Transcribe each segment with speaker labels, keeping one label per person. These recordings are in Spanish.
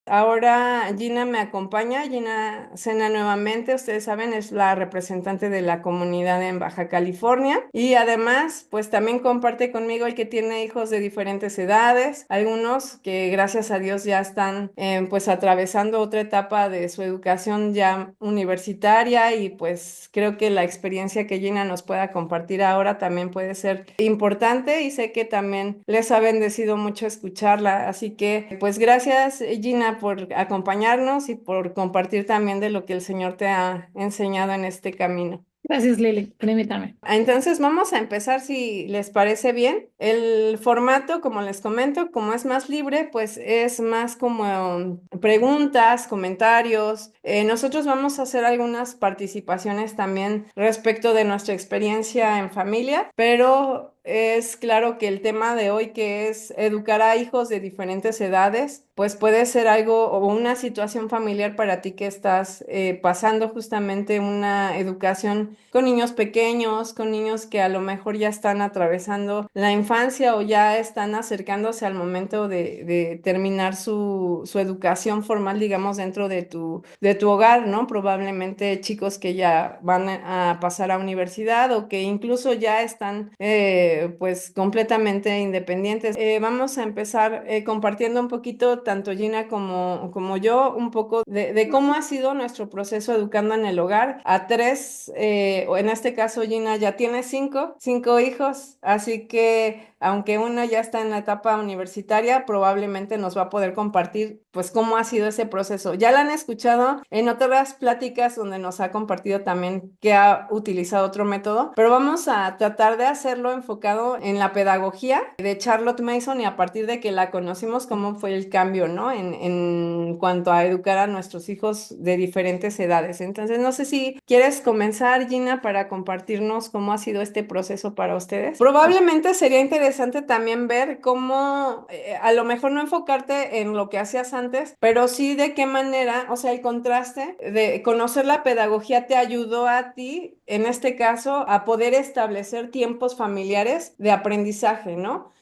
Speaker 1: Ahora Gina me acompaña, Gina Sena nuevamente, ustedes saben, es la representante de la comunidad en Baja California y además, pues también comparte conmigo el que tiene hijos de diferentes edades, algunos que gracias a Dios ya están pues atravesando otra etapa de su educación ya universitaria y pues creo que la experiencia que Gina nos pueda compartir ahora también puede ser importante y sé que también les ha bendecido mucho escucharla, así que pues gracias Gina por acompañarnos y por compartir también de lo que el Señor te ha enseñado en este camino.
Speaker 2: Gracias, Lili, por invitarme.
Speaker 1: Entonces vamos a empezar si les parece bien. El formato, como les comento, como es más libre, pues es más como preguntas, comentarios. Nosotros vamos a hacer algunas participaciones también respecto de nuestra experiencia en familia, pero es claro que el tema de hoy, que es educar a hijos de diferentes edades, pues puede ser algo o una situación familiar para ti que estás pasando justamente una educación con niños pequeños, con niños que a lo mejor ya están atravesando la infancia o ya están acercándose al momento de terminar su educación formal, digamos, dentro de tu hogar, ¿no? Probablemente chicos que ya van a pasar a universidad o que incluso ya están pues completamente independientes. Vamos a empezar compartiendo un poquito, tanto Gina como yo, un poco de cómo ha sido nuestro proceso educando en el hogar a tres, o en este caso Gina ya tiene cinco hijos, así que aunque uno ya está en la etapa universitaria, probablemente nos va a poder compartir pues cómo ha sido ese proceso. Ya la han escuchado en otras pláticas donde nos ha compartido también que ha utilizado otro método, pero vamos a tratar de hacerlo enfocado en la pedagogía de Charlotte Mason y a partir de que la conocimos, cómo fue el cambio, ¿no? En cuanto a educar a nuestros hijos de diferentes edades. Entonces, no sé si quieres comenzar, Gina, para compartirnos cómo ha sido este proceso para ustedes. Probablemente sería interesante también ver cómo, a lo mejor no enfocarte en lo que hacías antes, pero sí de qué manera, o sea, el contraste de conocer la pedagogía te ayudó a ti, en este caso, a poder establecer tiempos familiares de aprendizaje, ¿no?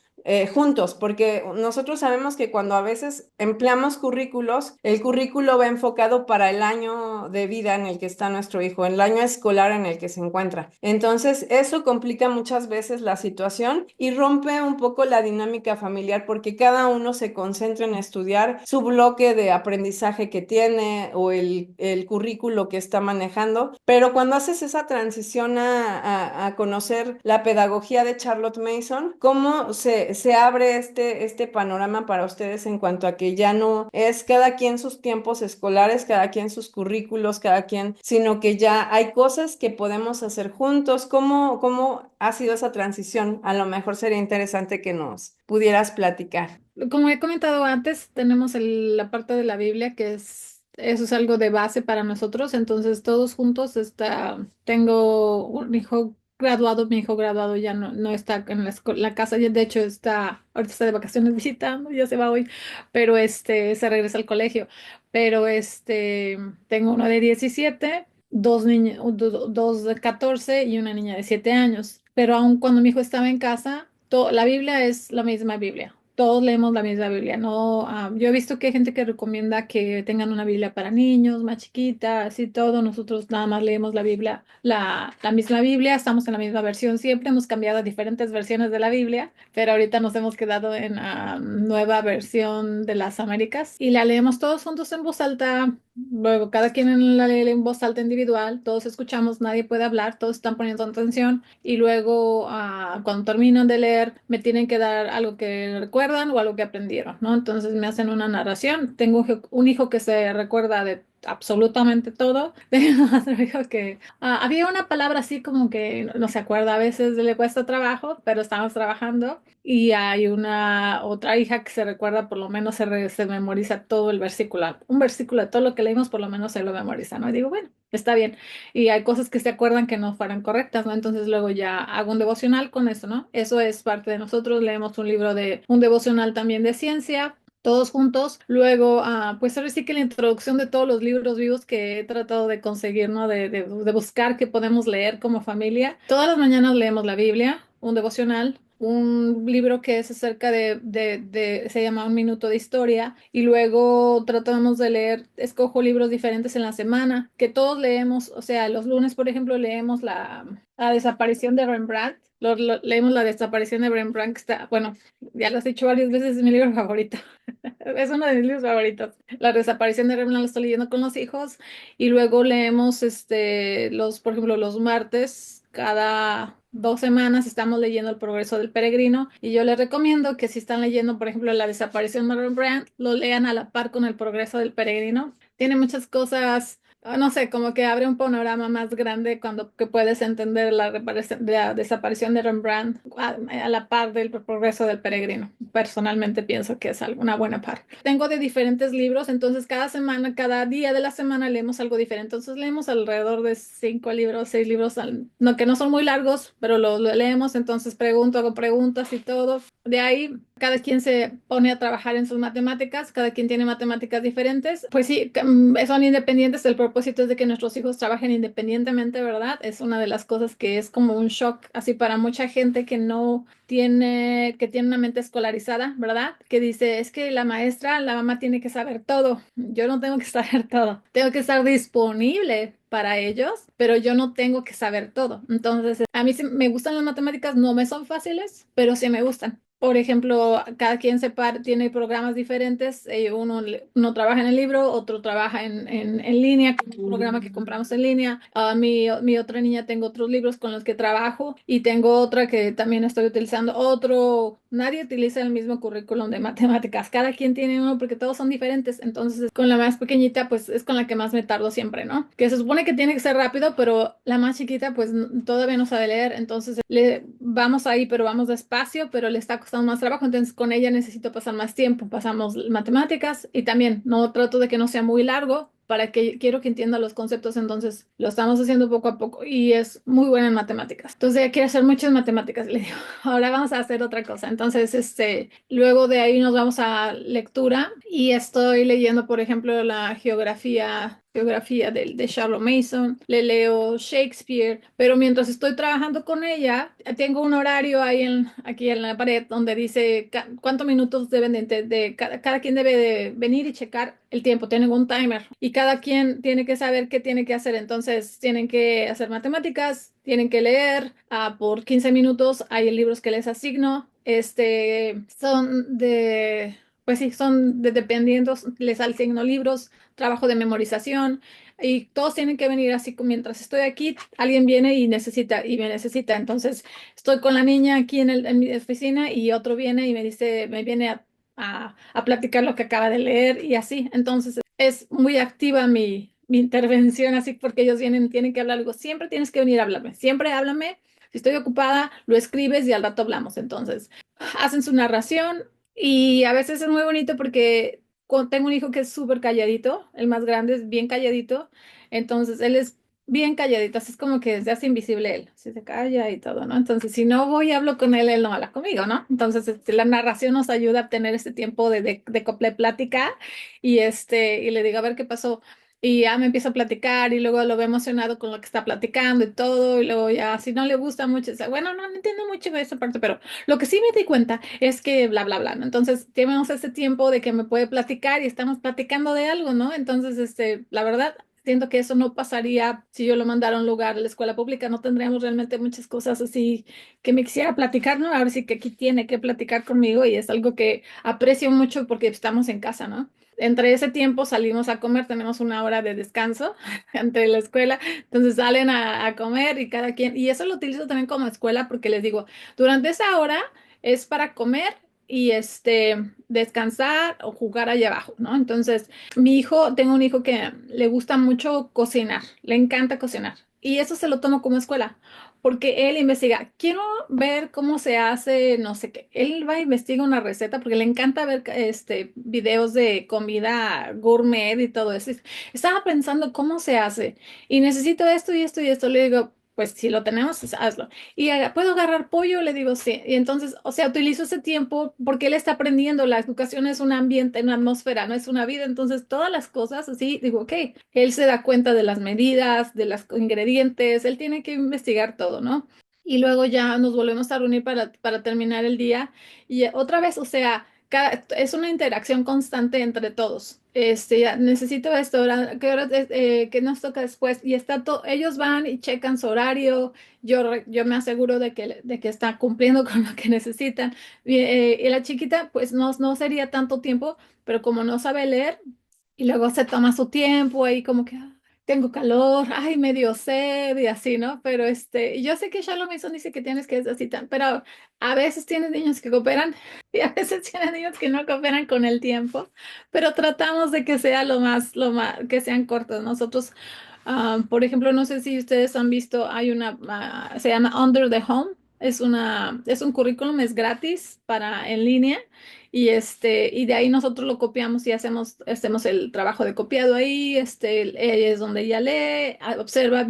Speaker 1: Juntos, porque nosotros sabemos que cuando a veces empleamos currículos, el currículo va enfocado para el año de vida en el que está nuestro hijo, el año escolar en el que se encuentra. Entonces, eso complica muchas veces la situación y rompe un poco la dinámica familiar porque cada uno se concentra en estudiar su bloque de aprendizaje que tiene o el currículo que está manejando. Pero cuando haces esa transición a conocer la pedagogía de Charlotte Mason, ¿cómo se abre este panorama para ustedes en cuanto a que ya no es cada quien sus tiempos escolares, cada quien sus currículos, cada quien, sino que ya hay cosas que podemos hacer juntos? ¿Cómo ha sido esa transición? A lo mejor sería interesante que nos pudieras platicar.
Speaker 2: Como he comentado antes, tenemos la parte de la Biblia eso es algo de base para nosotros, entonces todos juntos tengo un hijo graduado, mi hijo graduado ya no está en la casa, ya de hecho ahorita está de vacaciones visitando, ya se va hoy, pero se regresa al colegio, pero tengo uno de 17, dos niños, dos de 14 y una niña de 7 años, pero aun cuando mi hijo estaba en casa, la Biblia es la misma Biblia. Todos leemos la misma Biblia, ¿no? Yo he visto que hay gente que recomienda que tengan una Biblia para niños, más chiquita, así todo. Nosotros nada más leemos la Biblia, la misma Biblia, estamos en la misma versión. Siempre hemos cambiado a diferentes versiones de la Biblia, pero ahorita nos hemos quedado en la nueva versión de las Américas y la leemos todos juntos en voz alta. Luego, cada quien la lee en voz alta individual, todos escuchamos, nadie puede hablar, todos están poniendo atención y luego cuando terminan de leer me tienen que dar algo que recuerdan o algo que aprendieron, ¿no? Entonces me hacen una narración. Tengo un hijo que se recuerda de absolutamente todo. Tengo otro hijo que había una palabra así como que no se acuerda, a veces le cuesta trabajo, pero estamos trabajando. Y hay una otra hija que se recuerda, por lo menos se memoriza todo el versículo, un versículo de todo lo que leímos, por lo menos se lo memoriza, ¿no? Y digo, bueno, está bien. Y hay cosas que se acuerdan que no fueran correctas, ¿no? Entonces luego ya hago un devocional con eso, ¿no? Eso es parte de nosotros. Leemos un devocional también de ciencia. Todos juntos. Luego, pues ahora sí que la introducción de todos los libros vivos que he tratado de conseguir, ¿no? De buscar que podemos leer como familia. Todas las mañanas leemos la Biblia, un devocional. un libro que es acerca se llama Un Minuto de Historia, y luego tratamos de leer, escojo libros diferentes en la semana, que todos leemos, o sea, los lunes, por ejemplo, leemos la desaparición de Rembrandt. Leemos La desaparición de Rembrandt, que está, bueno, ya lo has dicho varias veces, es mi libro favorito. Es uno de mis libros favoritos. La desaparición de Rembrandt lo estoy leyendo con los hijos, y luego leemos por ejemplo, los martes, cada 2 semanas estamos leyendo El progreso del peregrino, y yo les recomiendo que si están leyendo, por ejemplo, La desaparición de Rembrandt, lo lean a la par con El progreso del peregrino. Tiene muchas cosas, no sé, como que abre un panorama más grande cuando que puedes entender la desaparición de Rembrandt a la par del progreso del peregrino. Personalmente pienso que es una buena par. Tengo de diferentes libros, entonces cada semana, cada día de la semana leemos algo diferente. Entonces leemos alrededor de 5 libros, 6 libros, no, que no son muy largos, pero lo leemos, entonces hago preguntas y todo. De ahí, cada quien se pone a trabajar en sus matemáticas, cada quien tiene matemáticas diferentes. Pues sí, son independientes. El propósito es de que nuestros hijos trabajen independientemente, ¿verdad? Es una de las cosas que es como un shock, así para mucha gente que tiene una mente escolarizada, ¿verdad? Que dice, es que la maestra, la mamá tiene que saber todo. Yo no tengo que saber todo. Tengo que estar disponible para ellos, pero yo no tengo que saber todo. Entonces, a mí sí me gustan las matemáticas, no me son fáciles, pero sí me gustan. Por ejemplo, cada quien tiene programas diferentes. Uno trabaja en el libro, otro trabaja en línea, con un programa que compramos en línea. Mi otra niña, tengo otros libros con los que trabajo, y tengo otra que también estoy utilizando. Nadie utiliza el mismo currículum de matemáticas. Cada quien tiene uno porque todos son diferentes. Entonces, con la más pequeñita, pues es con la que más me tardo siempre, ¿no? Que se supone que tiene que ser rápido, pero la más chiquita, pues todavía no sabe leer. Entonces, le vamos ahí, pero vamos despacio, pero le está costando más trabajo. Entonces, con ella necesito pasar más tiempo. Pasamos matemáticas, y también no trato de que no sea muy largo, para que quiero que entienda los conceptos. Entonces lo estamos haciendo poco a poco, y es muy buena en matemáticas. Entonces ella quiere hacer muchas matemáticas. Le digo, ahora vamos a hacer otra cosa. Entonces, luego de ahí nos vamos a lectura, y estoy leyendo, por ejemplo, la geografía de Charlotte Mason, le leo Shakespeare, pero mientras estoy trabajando con ella, tengo un horario ahí aquí en la pared donde dice cuántos minutos deben cada quien debe de venir y checar el tiempo. Tienen un timer, y cada quien tiene que saber qué tiene que hacer. Entonces tienen que hacer matemáticas, tienen que leer por 15 minutos. Hay libros que les asigno, pues sí, son dependientes, les asigno libros, trabajo de memorización, y todos tienen que venir así. Mientras estoy aquí, alguien viene y me necesita. Entonces estoy con la niña aquí en mi oficina, y otro viene y me viene a platicar lo que acaba de leer, y así. Entonces es muy activa mi intervención, así, porque ellos tienen que hablar algo. Siempre tienes que venir a hablarme, siempre háblame. Si estoy ocupada, lo escribes y al rato hablamos. Entonces, hacen su narración, y a veces es muy bonito porque tengo un hijo que es súper calladito, el más grande es bien calladito. Entonces él es bien calladito, así es como que se hace invisible él, así se calla y todo, ¿no? Entonces, si no voy y hablo con él, él no habla conmigo, ¿no? Entonces, la narración nos ayuda a tener este tiempo de plática, y le digo, a ver qué pasó. Y ya me empieza a platicar, y luego lo veo emocionado con lo que está platicando y todo, y luego ya, si no le gusta mucho, dice, bueno, no entiendo mucho de esa parte, pero lo que sí me di cuenta es que bla, bla, bla, ¿no? Entonces, tenemos ese tiempo de que me puede platicar, y estamos platicando de algo, ¿no? Entonces, la verdad, siento que eso no pasaría si yo lo mandara a un lugar, a la escuela pública. No tendríamos realmente muchas cosas así que me quisiera platicar, ¿no? Ahora sí que aquí tiene que platicar conmigo, y es algo que aprecio mucho porque estamos en casa, ¿no? Entre ese tiempo salimos a comer, tenemos una hora de descanso entre la escuela, entonces salen a comer, y cada quien, y eso lo utilizo también como escuela, porque les digo, durante esa hora es para comer y descansar o jugar allá abajo, ¿no? Entonces, tengo un hijo que le gusta mucho cocinar, le encanta cocinar, y eso se lo tomo como escuela, porque él investiga, quiero ver cómo se hace, no sé qué. Él va a investigar una receta porque le encanta ver videos de comida gourmet y todo eso. Estaba pensando cómo se hace, y necesito esto y esto y esto. Le digo, pues si lo tenemos, pues, hazlo. Y ¿puedo agarrar pollo? Le digo, sí. Y entonces, o sea, utilizo ese tiempo porque él está aprendiendo. La educación es un ambiente, una atmósfera, no es una vida. Entonces, todas las cosas así, digo, ok, él se da cuenta de las medidas, de los ingredientes, él tiene que investigar todo, ¿no? y luego ya nos volvemos a reunir para terminar el día y otra vez, o sea, es una interacción constante entre todos. Ya necesito esto, ¿qué hora qué nos toca después? Y está todo, ellos van y checan su horario, yo me aseguro de que está cumpliendo con lo que necesitan. Y la chiquita, pues no sería tanto tiempo, pero como no sabe leer, y luego se toma su tiempo ahí como que tengo calor, ay, me dio sed y así, ¿no? Pero y yo sé que Shalom Mason dice que tienes que necesitar, pero a veces tienes niños que cooperan y a veces tienes niños que no cooperan con el tiempo, pero tratamos de que sea que sean cortos. Nosotros, por ejemplo, no sé si ustedes han visto, se llama Under the Home, es un currículum, es gratis para en línea. Y de ahí nosotros lo copiamos y hacemos el trabajo de copiado ahí, es donde ella lee, observa,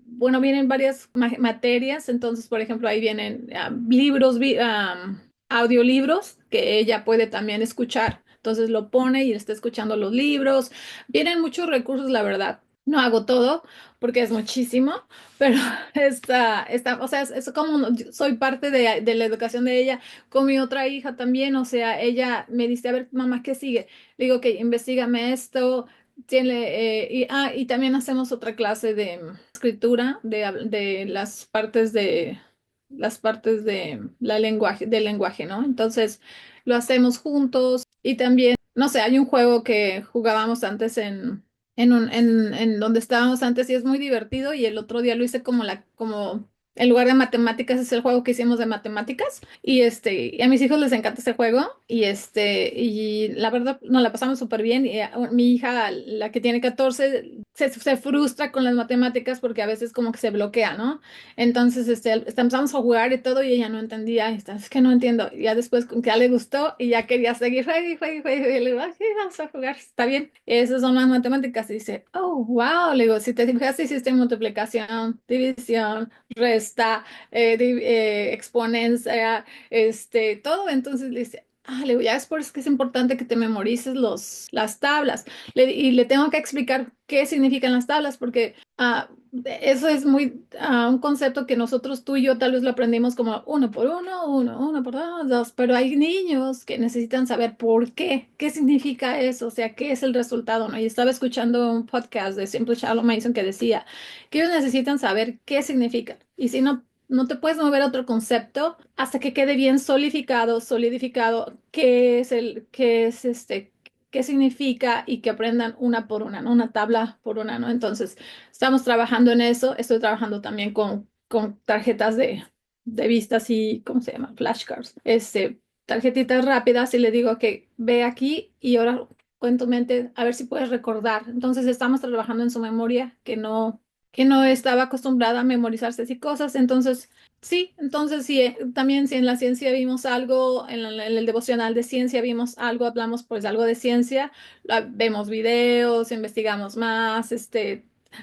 Speaker 2: bueno, vienen varias materias, entonces, por ejemplo, ahí vienen libros, audiolibros que ella puede también escuchar. Entonces lo pone y está escuchando los libros. Vienen muchos recursos, la verdad. No hago todo porque es muchísimo, pero o sea, es como soy parte de la educación de ella con mi otra hija también. O sea, ella me dice, a ver, mamá, ¿qué sigue? Le digo, que investigame esto. Y también hacemos otra clase de escritura de las partes de del lenguaje, ¿no? Entonces lo hacemos juntos y también, no sé, hay un juego que jugábamos antes en donde estábamos antes y es muy divertido y el otro día lo hice como en lugar de matemáticas es el juego que hicimos de matemáticas y a mis hijos les encanta ese juego y la verdad nos la pasamos súper bien y mi hija, la que tiene 14, se frustra con las matemáticas porque a veces como que se bloquea, ¿no? Entonces, empezamos a jugar y todo y ella no entendía, es que no entiendo. Y ya después como que ya le gustó y ya quería seguir, juegue, juegue, juegue. Y le digo, "Ah, sí, vamos a jugar, está bien. Esas son las matemáticas." Y dice, oh, wow. Le digo, si te fijas, hiciste multiplicación, división, resta, exponencia, todo. Entonces le dice, le digo, ya es por eso que es importante que te memorices las tablas. Y le tengo que explicar qué significan las tablas, porque eso es un concepto que nosotros, tú y yo, tal vez lo aprendimos como uno por uno, uno por dos, dos, pero hay niños que necesitan saber por qué significa eso, o sea, qué es el resultado, ¿no? Y estaba escuchando un podcast de Simple Shalom Mason que decía que ellos necesitan saber qué significa. Y si no te puedes mover a otro concepto hasta que quede bien solidificado, qué significa y que aprendan una por una, ¿no? Una tabla por una, ¿no? Entonces, estamos trabajando en eso. Estoy trabajando también con tarjetas de vistas y, ¿cómo se llama? Flashcards. Tarjetitas rápidas y le digo que ve aquí y ahora con tu mente a ver si puedes recordar. Entonces, estamos trabajando en su memoria que no estaba acostumbrada a memorizarse así cosas. Entonces, sí, entonces sí, también si en la ciencia vimos algo, en el devocional de ciencia vimos algo, hablamos pues algo de ciencia, vemos videos, investigamos más,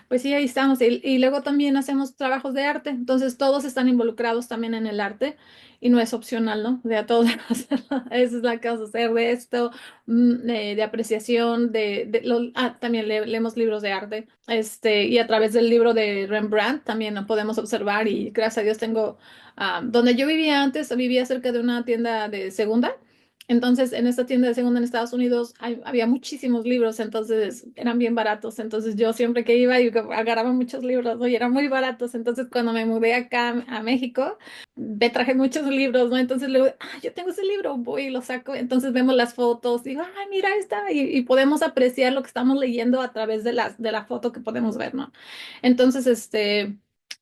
Speaker 2: pues sí, ahí estamos. Y luego también hacemos trabajos de arte, entonces todos están involucrados también en el arte y no es opcional, ¿no? De a todos hacerlo. Esa es la cosa, hacer de esto, de apreciación, también leemos libros de arte, y a través del libro de Rembrandt también lo podemos observar y gracias a Dios tengo, donde yo vivía antes, vivía cerca de una tienda de segunda. Entonces, en esta tienda de segunda en Estados Unidos había muchísimos libros, entonces eran bien baratos. Entonces, yo siempre que iba y agarraba muchos libros, ¿no? Y eran muy baratos. Entonces, cuando me mudé acá a México, me traje muchos libros, ¿no? Entonces, luego, yo tengo ese libro, voy y lo saco. Entonces, vemos las fotos, digo, ay, mira, esta, y podemos apreciar lo que estamos leyendo a través de la foto que podemos ver, ¿no? Entonces,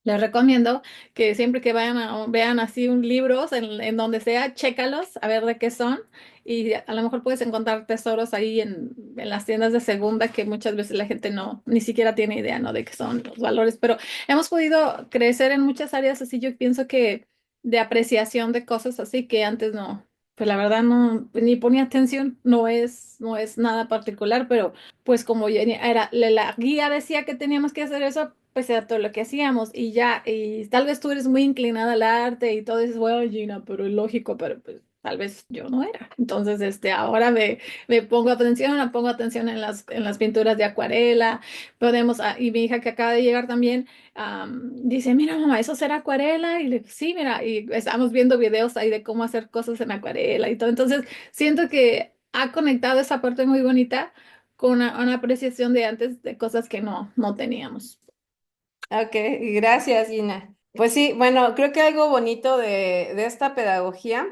Speaker 2: les recomiendo que siempre que vayan vean así un libros en donde sea, chécalos a ver de qué son y a lo mejor puedes encontrar tesoros ahí en las tiendas de segunda que muchas veces la gente no, ni siquiera tiene idea, ¿no? De qué son los valores, pero hemos podido crecer en muchas áreas así, yo pienso que de apreciación de cosas así que antes no, pues la verdad no, ni ponía atención, no es nada particular, pero pues como ya la guía decía que teníamos que hacer eso, pues era todo lo que hacíamos y ya, y tal vez tú eres muy inclinada al arte y todo dices, bueno, Gina, pero es lógico, pero pues tal vez yo no era. Entonces, ahora me pongo atención en las pinturas de acuarela. Y mi hija que acaba de llegar también, dice, mira, mamá, ¿eso será acuarela? Y le digo, sí, mira, y estamos viendo videos ahí de cómo hacer cosas en acuarela y todo. Entonces, siento que ha conectado esa parte muy bonita con una apreciación de antes de cosas que no teníamos.
Speaker 1: Ok, gracias, Gina. Pues sí, bueno, creo que algo bonito de esta pedagogía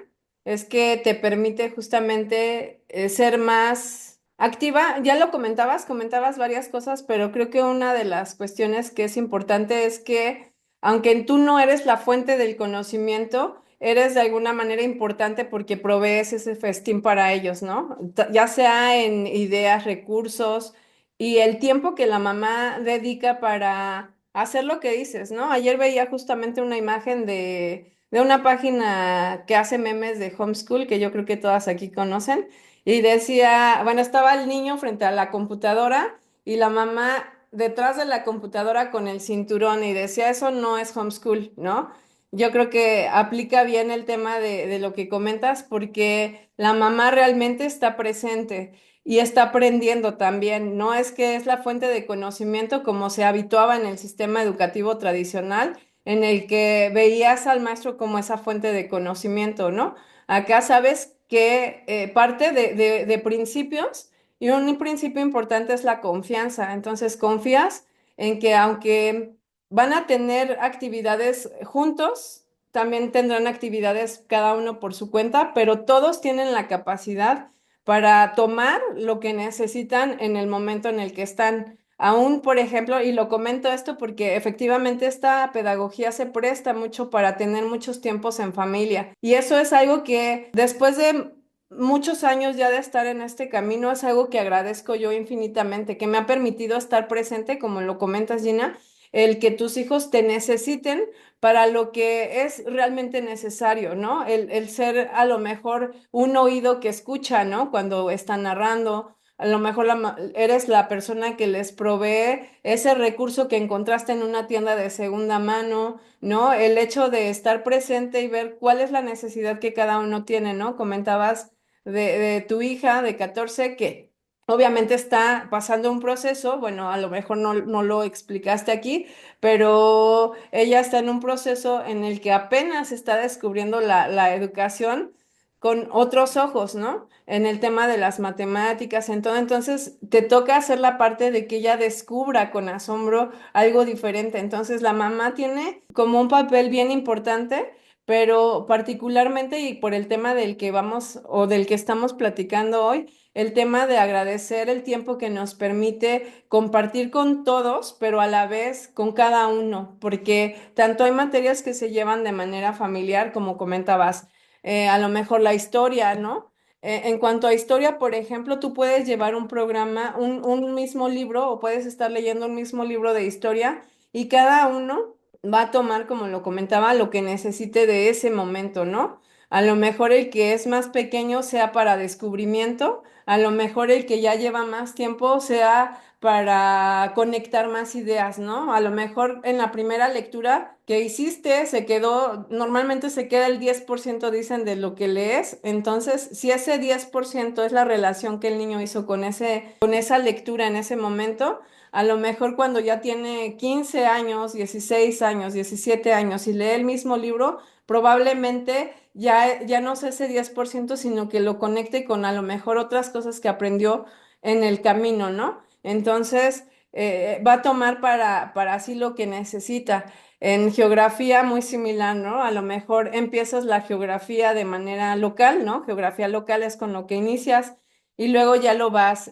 Speaker 1: es que te permite justamente ser más activa. Ya lo comentabas varias cosas, pero creo que una de las cuestiones que es importante es que aunque tú no eres la fuente del conocimiento, eres de alguna manera importante porque provees ese festín para ellos, ¿no? Ya sea en ideas, recursos y el tiempo que la mamá dedica para hacer lo que dices, ¿no? Ayer veía justamente una imagen de una página que hace memes de homeschool, que yo creo que todas aquí conocen, y decía, bueno, estaba el niño frente a la computadora y la mamá detrás de la computadora con el cinturón y decía, eso no es homeschool, ¿no? Yo creo que aplica bien el tema de lo que comentas porque la mamá realmente está presente y está aprendiendo también. No es que es la fuente de conocimiento como se habituaba en el sistema educativo tradicional, en el que veías al maestro como esa fuente de conocimiento, ¿no? Acá sabes que parte de principios y un principio importante es la confianza. Entonces confías en que aunque van a tener actividades juntos, también tendrán actividades cada uno por su cuenta, pero todos tienen la capacidad para tomar lo que necesitan en el momento en el que están. Aún, por ejemplo, y lo comento esto porque efectivamente esta pedagogía se presta mucho para tener muchos tiempos en familia. Y eso es algo que después de muchos años ya de estar en este camino, es algo que agradezco yo infinitamente, que me ha permitido estar presente, como lo comentas, Gina, el que tus hijos te necesiten para lo que es realmente necesario, ¿no? El ser a lo mejor un oído que escucha, ¿no? Cuando están narrando, a lo mejor eres la persona que les provee ese recurso que encontraste en una tienda de segunda mano, ¿no? El hecho de estar presente y ver cuál es la necesidad que cada uno tiene, ¿no? Comentabas de tu hija de 14 que obviamente está pasando un proceso, bueno, a lo mejor no lo explicaste aquí, pero ella está en un proceso en el que apenas está descubriendo la educación con otros ojos, ¿no? En el tema de las matemáticas, en todo. Entonces, te toca hacer la parte de que ella descubra con asombro algo diferente. Entonces, la mamá tiene como un papel bien importante, pero particularmente y por el tema del que vamos o del que estamos platicando hoy, el tema de agradecer el tiempo que nos permite compartir con todos, pero a la vez con cada uno, porque tanto hay materias que se llevan de manera familiar, como comentabas, a lo mejor la historia, ¿no? En cuanto a historia, por ejemplo, tú puedes llevar un programa, un mismo libro, o puedes estar leyendo un mismo libro de historia y cada uno va a tomar, como lo comentaba, lo que necesite de ese momento, ¿no? A lo mejor el que es más pequeño sea para descubrimiento, a lo mejor el que ya lleva más tiempo sea para conectar más ideas, ¿no? A lo mejor en la primera lectura que hiciste se quedó, normalmente se queda el 10% dicen de lo que lees, entonces si ese 10% es la relación que el niño hizo con esa lectura en ese momento, a lo mejor cuando ya tiene 15 años, 16 años, 17 años y lee el mismo libro, probablemente ya no sea ese 10%, sino que lo conecte con a lo mejor otras cosas que aprendió en el camino, ¿no? Entonces, va a tomar para así lo que necesita. En geografía muy similar, ¿no? A lo mejor empiezas la geografía de manera local, ¿no? Geografía local es con lo que inicias y luego ya lo vas,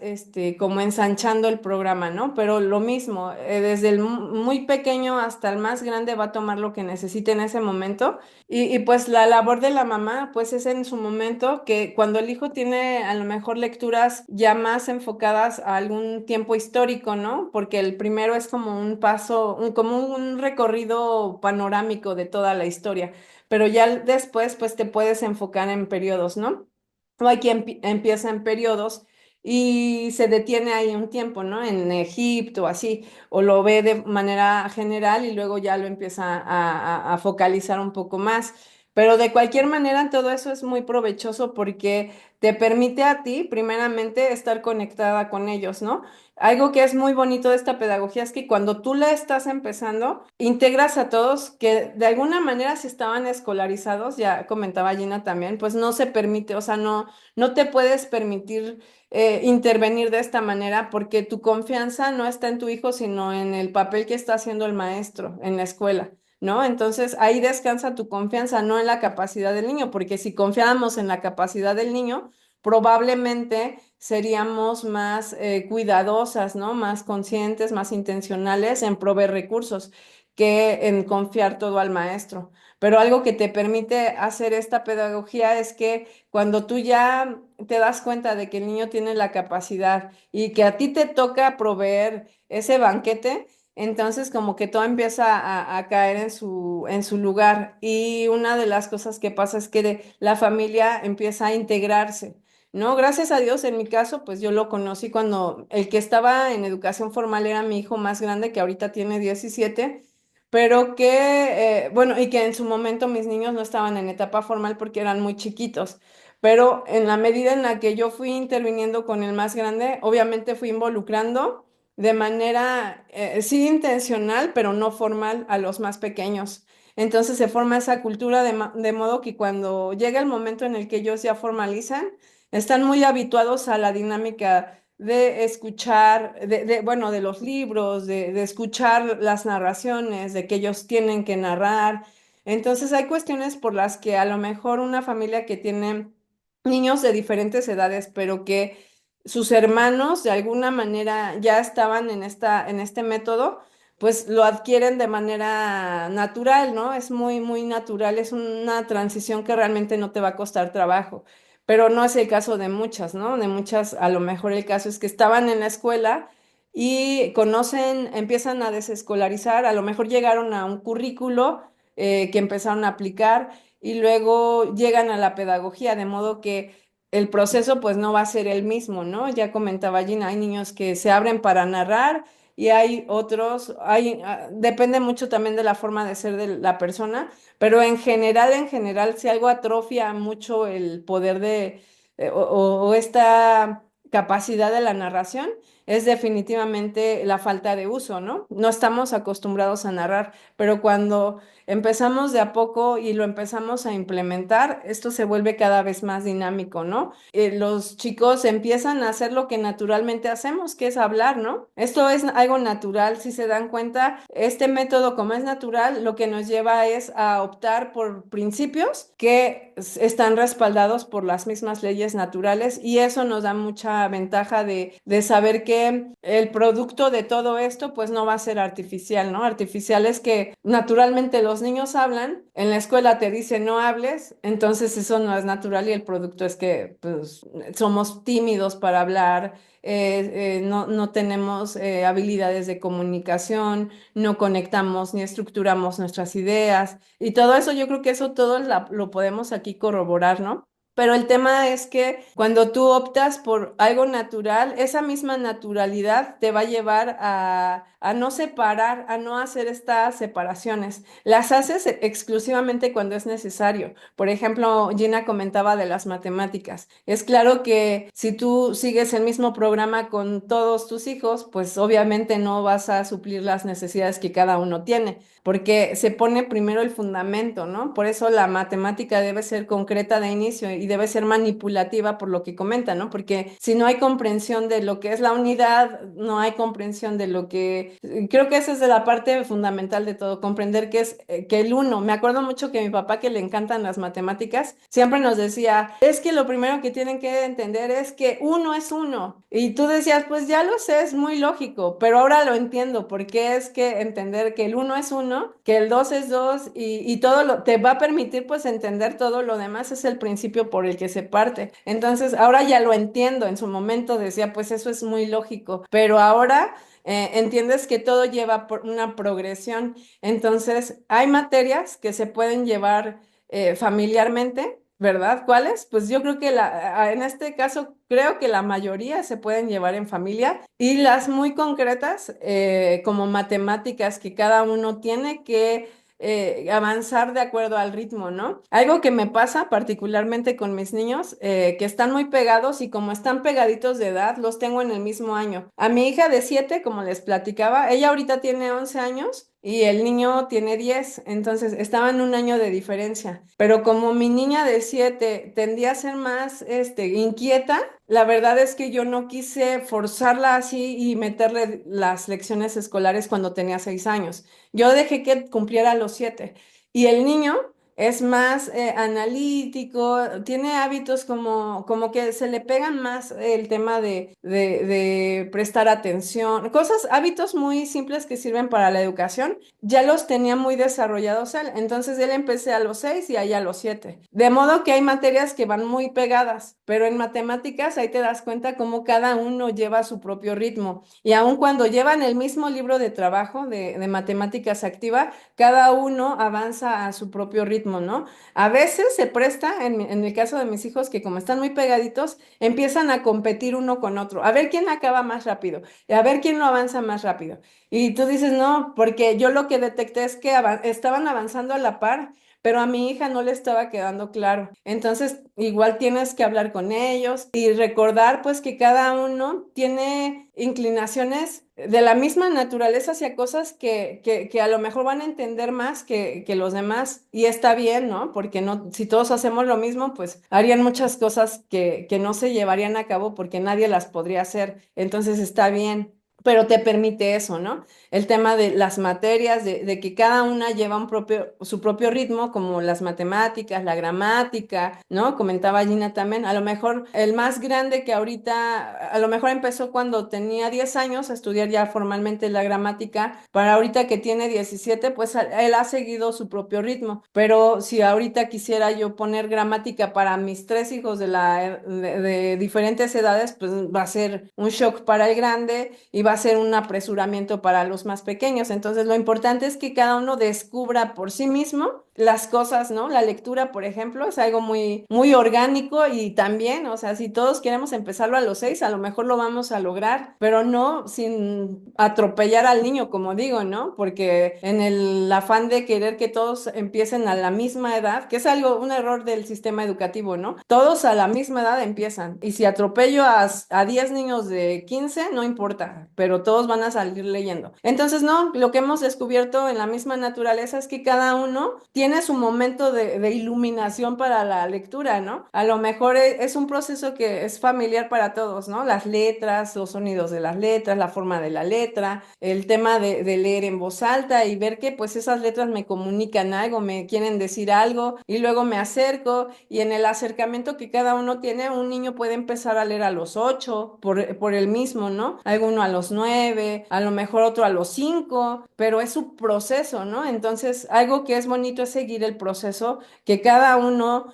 Speaker 1: como ensanchando el programa, ¿no? Pero lo mismo, desde el muy pequeño hasta el más grande va a tomar lo que necesite en ese momento y pues la labor de la mamá, pues es en su momento que cuando el hijo tiene a lo mejor lecturas ya más enfocadas a algún tiempo histórico, ¿no? Porque el primero es como un paso, como un recorrido panorámico de toda la historia, pero ya después pues te puedes enfocar en periodos, ¿no? O hay quien empieza en periodos y se detiene ahí un tiempo, ¿no? En Egipto, así o lo ve de manera general y luego ya lo empieza a focalizar un poco más. Pero de cualquier manera, todo eso es muy provechoso porque te permite a ti, primeramente, estar conectada con ellos, ¿no? Algo que es muy bonito de esta pedagogía es que cuando tú la estás empezando, integras a todos que de alguna manera si estaban escolarizados, ya comentaba Gina también, pues no se permite, o sea, no te puedes permitir intervenir de esta manera porque tu confianza no está en tu hijo, sino en el papel que está haciendo el maestro en la escuela. ¿No? Entonces ahí descansa tu confianza, no en la capacidad del niño, porque si confiáramos en la capacidad del niño, probablemente seríamos más cuidadosas, ¿no? Más conscientes, más intencionales en proveer recursos que en confiar todo al maestro. Pero algo que te permite hacer esta pedagogía es que cuando tú ya te das cuenta de que el niño tiene la capacidad y que a ti te toca proveer ese banquete, entonces como que todo empieza a caer en su lugar. Y una de las cosas que pasa es que la familia empieza a integrarse. ¿No? Gracias a Dios, en mi caso, pues yo lo conocí cuando el que estaba en educación formal era mi hijo más grande, que ahorita tiene 17, pero que, bueno, y que en su momento mis niños no estaban en etapa formal porque eran muy chiquitos. Pero en la medida en la que yo fui interviniendo con el más grande, obviamente fui involucrando de manera, sí intencional, pero no formal a los más pequeños. Entonces se forma esa cultura de modo que cuando llega el momento en el que ellos ya formalizan, están muy habituados a la dinámica de escuchar, bueno, de los libros, de escuchar las narraciones, de que ellos tienen que narrar. Entonces hay cuestiones por las que a lo mejor una familia que tiene niños de diferentes edades, pero que sus hermanos de alguna manera ya estaban en este método, pues lo adquieren de manera natural, ¿no? Es muy, muy natural, es una transición que realmente no te va a costar trabajo, pero no es el caso de muchas, ¿no? De muchas, a lo mejor el caso es que estaban en la escuela y conocen, empiezan a desescolarizar, a lo mejor llegaron a un currículo que empezaron a aplicar y luego llegan a la pedagogía, de modo que el proceso pues no va a ser el mismo, ¿no? Ya comentaba Gina, hay niños que se abren para narrar y hay otros, depende mucho también de la forma de ser de la persona, pero en general, si algo atrofia mucho el poder o esta capacidad de la narración, es definitivamente la falta de uso, ¿no? No estamos acostumbrados a narrar, pero cuando empezamos de a poco y lo empezamos a implementar, esto se vuelve cada vez más dinámico, ¿no? Los chicos empiezan a hacer lo que naturalmente hacemos, que es hablar, ¿no? Esto es algo natural, si se dan cuenta, este método como es natural, lo que nos lleva es a optar por principios que están respaldados por las mismas leyes naturales y eso nos da mucha ventaja de saber que el producto de todo esto pues no va a ser artificial, ¿no? Artificial es que naturalmente los niños hablan, en la escuela te dicen no hables, entonces eso no es natural y el producto es que pues somos tímidos para hablar, no tenemos habilidades de comunicación, no conectamos ni estructuramos nuestras ideas y todo eso, yo creo que eso todo lo podemos aquí corroborar, ¿no? Pero el tema es que cuando tú optas por algo natural, esa misma naturalidad te va a llevar a no separar, a no hacer estas separaciones. Las haces exclusivamente cuando es necesario. Por ejemplo, Gina comentaba de las matemáticas. Es claro que si tú sigues el mismo programa con todos tus hijos, pues obviamente no vas a suplir las necesidades que cada uno tiene, porque se pone primero el fundamento, ¿no? Por eso la matemática debe ser concreta de inicio y debe ser manipulativa por lo que comenta, ¿no? Porque si no hay comprensión de lo que es la unidad, no hay comprensión de lo que... Creo que esa es de la parte fundamental de todo, comprender que es que el uno. Me acuerdo mucho que mi papá, que le encantan las matemáticas, siempre nos decía, es que lo primero que tienen que entender es que uno es uno. Y tú decías, pues ya lo sé, es muy lógico, pero ahora lo entiendo, porque es que entender que el uno es uno, que el dos es dos y todo lo te va a permitir pues entender todo lo demás, es el principio por el que se parte. Entonces, ahora ya lo entiendo, en su momento decía, pues eso es muy lógico, pero ahora entiendes que todo lleva por una progresión. Entonces, hay materias que se pueden llevar familiarmente, ¿verdad? ¿Cuáles? Pues yo creo que en este caso creo que la mayoría se pueden llevar en familia y las muy concretas, como matemáticas que cada uno tiene que avanzar de acuerdo al ritmo, ¿no? Algo que me pasa particularmente con mis niños, que están muy pegados y como están pegaditos de edad, los tengo en el mismo año. A mi hija de 7, como les platicaba, ella ahorita tiene 11 años. Y el niño tiene 10, entonces estaban un año de diferencia. Pero como mi niña de 7 tendía a ser más inquieta, la verdad es que yo no quise forzarla así y meterle las lecciones escolares cuando tenía 6 años. Yo dejé que cumpliera los 7. Y el niño es más analítico, tiene hábitos como que se le pegan más el tema de prestar atención, cosas, hábitos muy simples que sirven para la educación, ya los tenía muy desarrollados él. Entonces él empecé a los 6 y allá a los 7. De modo que hay materias que van muy pegadas, pero en matemáticas ahí te das cuenta cómo cada uno lleva su propio ritmo. Y aun cuando llevan el mismo libro de trabajo de matemáticas activa, cada uno avanza a su propio ritmo, ¿no? A veces se presta, en el caso de mis hijos, que como están muy pegaditos, empiezan a competir uno con otro, a ver quién acaba más rápido, y a ver quién lo avanza más rápido. Y tú dices, no, porque yo lo que detecté es que estaban avanzando a la par, pero a mi hija no le estaba quedando claro. Entonces, igual tienes que hablar con ellos y recordar pues que cada uno tiene inclinaciones de la misma naturaleza hacia cosas que a lo mejor van a entender más que los demás. Y está bien, ¿no? Porque no, si todos hacemos lo mismo, pues harían muchas cosas que no se llevarían a cabo porque nadie las podría hacer. Entonces está bien. Pero te permite eso, ¿no? El tema de las materias, de que cada una lleva su propio ritmo, como las matemáticas, la gramática, ¿no? Comentaba Gina también, a lo mejor el más grande que ahorita, a lo mejor empezó cuando tenía 10 años a estudiar ya formalmente la gramática, para ahorita que tiene 17, pues él ha seguido su propio ritmo, pero si ahorita quisiera yo poner gramática para mis 3 hijos de diferentes edades, pues va a ser un shock para el grande y va a ser un apresuramiento para los más pequeños. Entonces, lo importante es que cada uno descubra por sí mismo las cosas, ¿no? La lectura, por ejemplo, es algo muy, muy orgánico y también, o sea, si todos queremos empezarlo a los 6, a lo mejor lo vamos a lograr, pero no sin atropellar al niño, como digo, ¿no? Porque en el afán de querer que todos empiecen a la misma edad, que es algo, un error del sistema educativo, ¿no? Todos a la misma edad empiezan. Y si atropello a 10 niños de 15, no importa, pero todos van a salir leyendo. Entonces, no, lo que hemos descubierto en la misma naturaleza es que cada uno tiene su momento de iluminación para la lectura, ¿no? A lo mejor es un proceso que es familiar para todos, ¿no? Las letras, los sonidos de las letras, la forma de la letra, el tema de leer en voz alta y ver que pues esas letras me comunican algo, me quieren decir algo y luego me acerco y en el acercamiento que cada uno tiene, un niño puede empezar a leer a los 8 por el mismo, ¿no? Alguno a los 9, a lo mejor otro a los 5, pero es su proceso, ¿no? Entonces, algo que es bonito es seguir el proceso que cada uno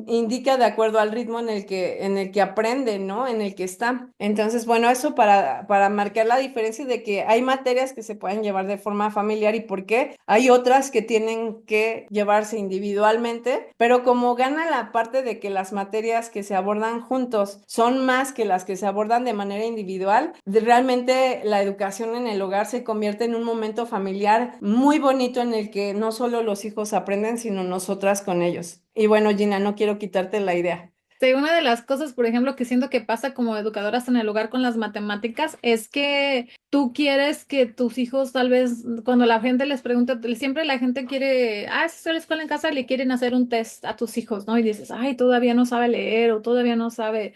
Speaker 1: indica de acuerdo al ritmo en el que aprende, ¿no? En el que está. Entonces, bueno, eso para marcar la diferencia de que hay materias que se pueden llevar de forma familiar y por qué hay otras que tienen que llevarse individualmente, pero como gana la parte de que las materias que se abordan juntos son más que las que se abordan de manera individual, realmente la educación en el hogar se convierte en un momento familiar muy bonito en el que no solo los hijos aprenden, sino nosotras con ellos. Y bueno, Gina, no quiero quitarte la idea.
Speaker 2: Sí, una de las cosas, por ejemplo, que siento que pasa como educadoras en el hogar con las matemáticas es que tú quieres que tus hijos, tal vez, cuando la gente les pregunta, siempre la gente quiere, si estoy en la escuela en casa, le quieren hacer un test a tus hijos, ¿no? Y dices, ay, todavía no sabe leer o todavía no sabe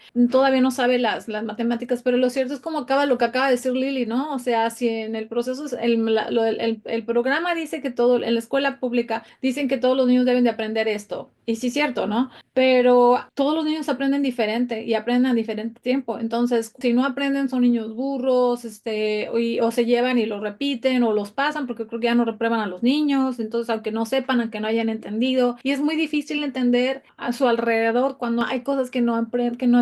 Speaker 2: las matemáticas, pero lo cierto es como acaba lo que acaba de decir Lili, ¿no? O sea, si en el proceso, el programa dice que todo, en la escuela pública, dicen que todos los niños deben de aprender esto, y sí es cierto, ¿no? Pero todos los niños aprenden diferente y aprenden a diferente tiempo. Entonces, si no aprenden, son niños burros, o se llevan y lo repiten o los pasan porque creo que ya no reprueban a los niños. Entonces, aunque no sepan, aunque no hayan entendido, y es muy difícil entender a su alrededor cuando hay cosas que no aprenden, que no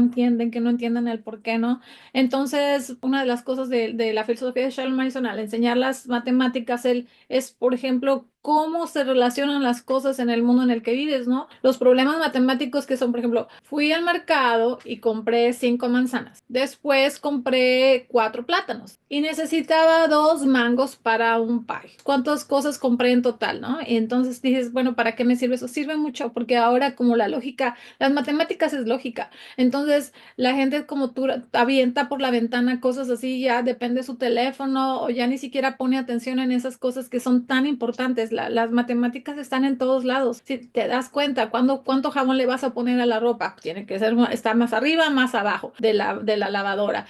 Speaker 2: entienden el por qué no. Entonces, una de las cosas de la filosofía de Charles Mason al enseñar las matemáticas, él es, por ejemplo, cómo se relacionan las cosas en el mundo en el que vives, ¿no? Los problemas matemáticos que son, por ejemplo, fui al mercado y compré 5 manzanas. Después compré 4 plátanos y necesitaba 2 mangos para un pie. ¿Cuántas cosas compré en total, no? Y entonces dices, bueno, ¿para qué me sirve eso? Sirve mucho porque ahora como la lógica, las matemáticas es lógica. Entonces la gente como tú avienta por la ventana cosas así, ya depende de su teléfono o ya ni siquiera pone atención en esas cosas que son tan importantes. Las matemáticas están en todos lados. Si te das cuenta, ¿cuánto jabón le vas a poner a la ropa? Tiene que ser, estar más arriba, más abajo de la lavadora.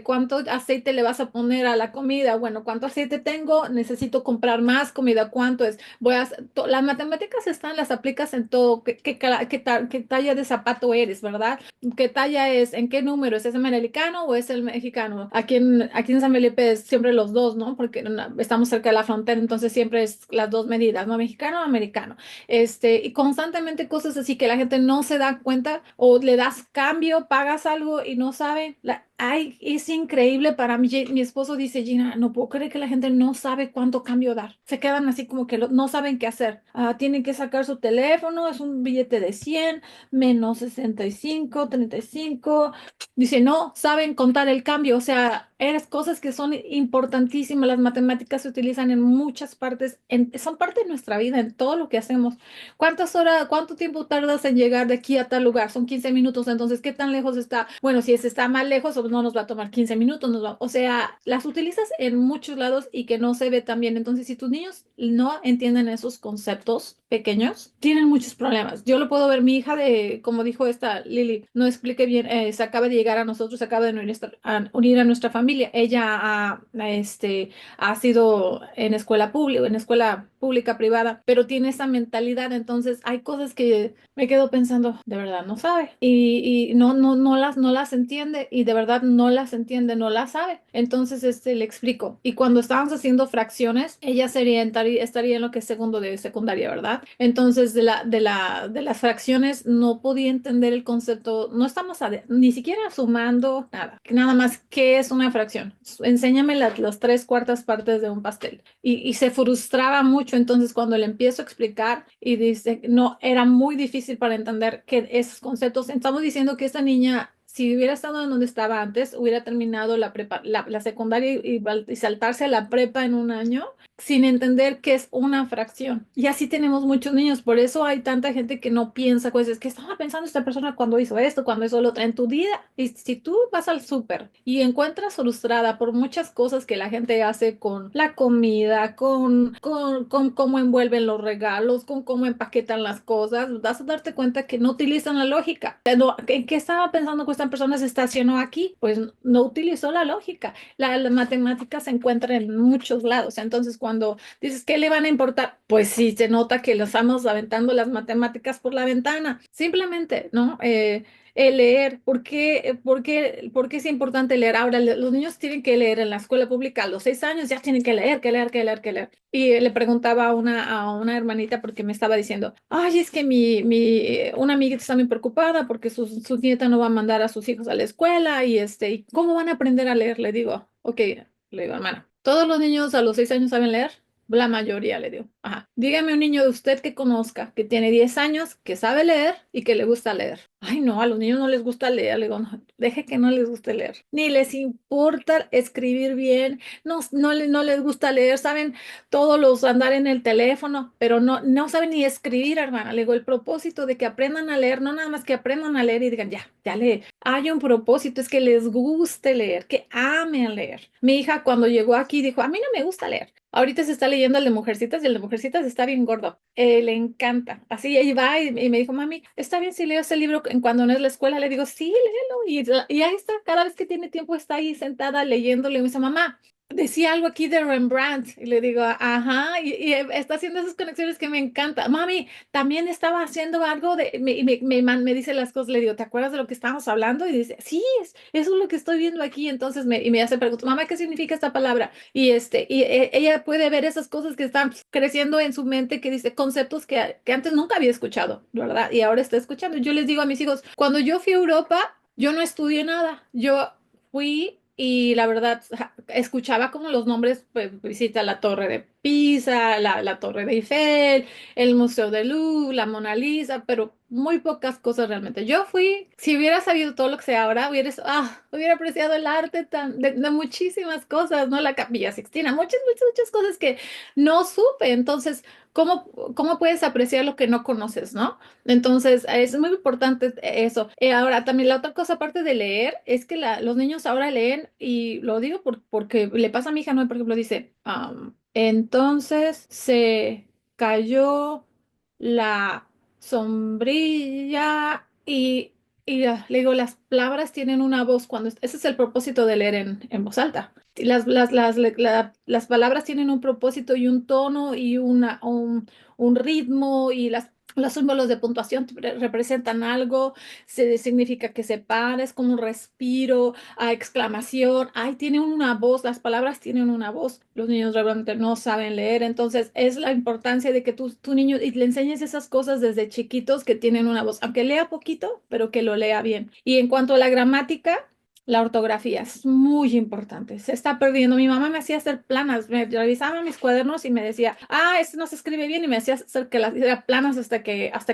Speaker 2: ¿Cuánto aceite le vas a poner a la comida? Bueno, ¿cuánto aceite tengo? Necesito comprar más comida. ¿Cuánto es? Las matemáticas están, las aplicas en todo. ¿Qué talla de zapato eres, verdad? ¿Qué talla es? ¿En qué número? ¿Es el americano o es el mexicano? Aquí en San Felipe es siempre los dos, ¿no? Porque estamos cerca de la frontera, entonces siempre es las dos medidas, ¿no? Mexicano o americano. Y constantemente cosas así que la gente no se da cuenta o le das cambio, pagas algo y no sabe. Ay, es increíble para mí. Mi esposo dice, Gina, no puedo creer que la gente no sabe cuánto cambio dar. Se quedan así como que no saben qué hacer. Tienen que sacar su teléfono, es un billete de 100 menos 65, 35. Dice, no, saben contar el cambio. O sea, eres cosas que son importantísimas. Las matemáticas se utilizan en muchas partes, son parte de nuestra vida, en todo lo que hacemos. ¿Cuántas horas, cuánto tiempo tardas en llegar de aquí a tal lugar? Son 15 minutos, entonces, ¿qué tan lejos está? Bueno, si está más lejos, pues no nos va a tomar 15 minutos, o sea, las utilizas en muchos lados y que no se ve tan bien. Entonces, si tus niños no entienden esos conceptos pequeños, tienen muchos problemas. Yo lo puedo ver, mi hija como dijo esta Lili, no explique bien, se acaba de llegar a nosotros, se acaba de unir a nuestra familia. Ella ha sido en escuela pública, privada, pero tiene esa mentalidad. Entonces hay cosas que me quedo pensando, de verdad no sabe y no las entiende y de verdad no las entiende, no las sabe. Entonces le explico. Y cuando estábamos haciendo fracciones, ella estaría en lo que es segundo de secundaria, ¿verdad? Entonces de las fracciones no podía entender el concepto, no estamos ni siquiera sumando nada más qué es una fracción. Enséñame las 3/4 partes de un pastel. Y se frustraba mucho. Entonces, cuando le empiezo a explicar y dice, no, era muy difícil para entender que esos conceptos, estamos diciendo que esta niña, si hubiera estado en donde estaba antes, hubiera terminado la prepa, la secundaria y saltarse a la prepa en un año sin entender qué es una fracción. Y así tenemos muchos niños. Por eso hay tanta gente que no piensa cosas. ¿Qué estaba pensando esta persona cuando hizo esto, cuando hizo lo otro en tu día? Y si tú vas al súper y encuentras frustrada por muchas cosas que la gente hace con la comida, con cómo envuelven los regalos, con cómo empaquetan las cosas, vas a darte cuenta que no utilizan la lógica. ¿En qué estaba pensando que esta persona se estacionó aquí? Pues no utilizó la lógica. La matemática se encuentra en muchos lados. Entonces, cuando dices, ¿qué le van a importar? Pues sí, se nota que lo estamos aventando las matemáticas por la ventana. Simplemente, ¿no? El leer, ¿por qué es importante leer? Ahora, los niños tienen que leer en la escuela pública a los 6 años, ya tienen que leer, que leer, que leer, que leer. Y le preguntaba a una hermanita porque me estaba diciendo, ay, es que una amiga está muy preocupada porque su nieta no va a mandar a sus hijos a la escuela y ¿cómo van a aprender a leer? Le digo, ok, le digo, hermana, ¿todos los niños a los 6 años saben leer? La mayoría, le digo. Ajá. Dígame un niño de usted que conozca, que tiene 10 años, que sabe leer y que le gusta leer. Ay, no, a los niños no les gusta leer. Le digo, no, deje que no les guste leer. Ni les importa escribir bien, no les gusta leer, saben todos los andar en el teléfono, pero no saben ni escribir, hermana. Le digo, el propósito de que aprendan a leer, no nada más que aprendan a leer y digan, ya lee. Hay un propósito, es que les guste leer, que amen leer. Mi hija cuando llegó aquí dijo, a mí no me gusta leer. Ahorita se está leyendo el de Mujercitas y el de Mujercitas está bien gordo. Le encanta. Así ahí va y me dijo, mami, está bien si leo ese libro cuando no es la escuela. Le digo, sí, léelo. Y ahí está, cada vez que tiene tiempo está ahí sentada leyéndole. Y me dice, mamá, decía algo aquí de Rembrandt. Y le digo, ajá, y está haciendo esas conexiones que me encanta. Mami, también estaba haciendo algo me dice las cosas. Le digo, ¿te acuerdas de lo que estábamos hablando? Y dice, sí, eso es lo que estoy viendo aquí. Entonces me hace preguntas, mamá, ¿qué significa esta palabra? Ella puede ver esas cosas que están creciendo en su mente, que dice conceptos que antes nunca había escuchado, ¿verdad? Y ahora está escuchando. Yo les digo a mis hijos, cuando yo fui a Europa, yo no estudié nada. Yo fui y la verdad escuchaba como los nombres, pues visita la Torre de Pisa, la Torre de Eiffel, el Museo del Louvre, la Mona Lisa, pero muy pocas cosas realmente. Yo fui, si hubiera sabido todo lo que sé ahora, hubiera apreciado el arte de muchísimas cosas, ¿no? La Capilla Sixtina, muchas, muchas, muchas cosas que no supe. Entonces, ¿cómo puedes apreciar lo que no conoces, ¿no? Entonces, es muy importante eso. Ahora, también la otra cosa, aparte de leer, es que los niños ahora leen, y lo digo porque le pasa a mi hija, ¿no? Por ejemplo, dice, entonces se cayó la sombrilla le digo, las palabras tienen una voz ese es el propósito de leer en voz alta. Las palabras tienen un propósito y un tono y un ritmo, y los símbolos de puntuación representan algo, significa que se para, es como un respiro, a exclamación, ay, tienen una voz, las palabras tienen una voz. Los niños realmente no saben leer, entonces es la importancia de que tu niño y le enseñes esas cosas desde chiquitos que tienen una voz, aunque lea poquito, pero que lo lea bien. Y en cuanto a la gramática, la ortografía es muy importante. Se está perdiendo. Mi mamá me hacía hacer planas, me revisaba mis cuadernos y me decía, este no se escribe bien, y me hacía hacer que las hiciera planas hasta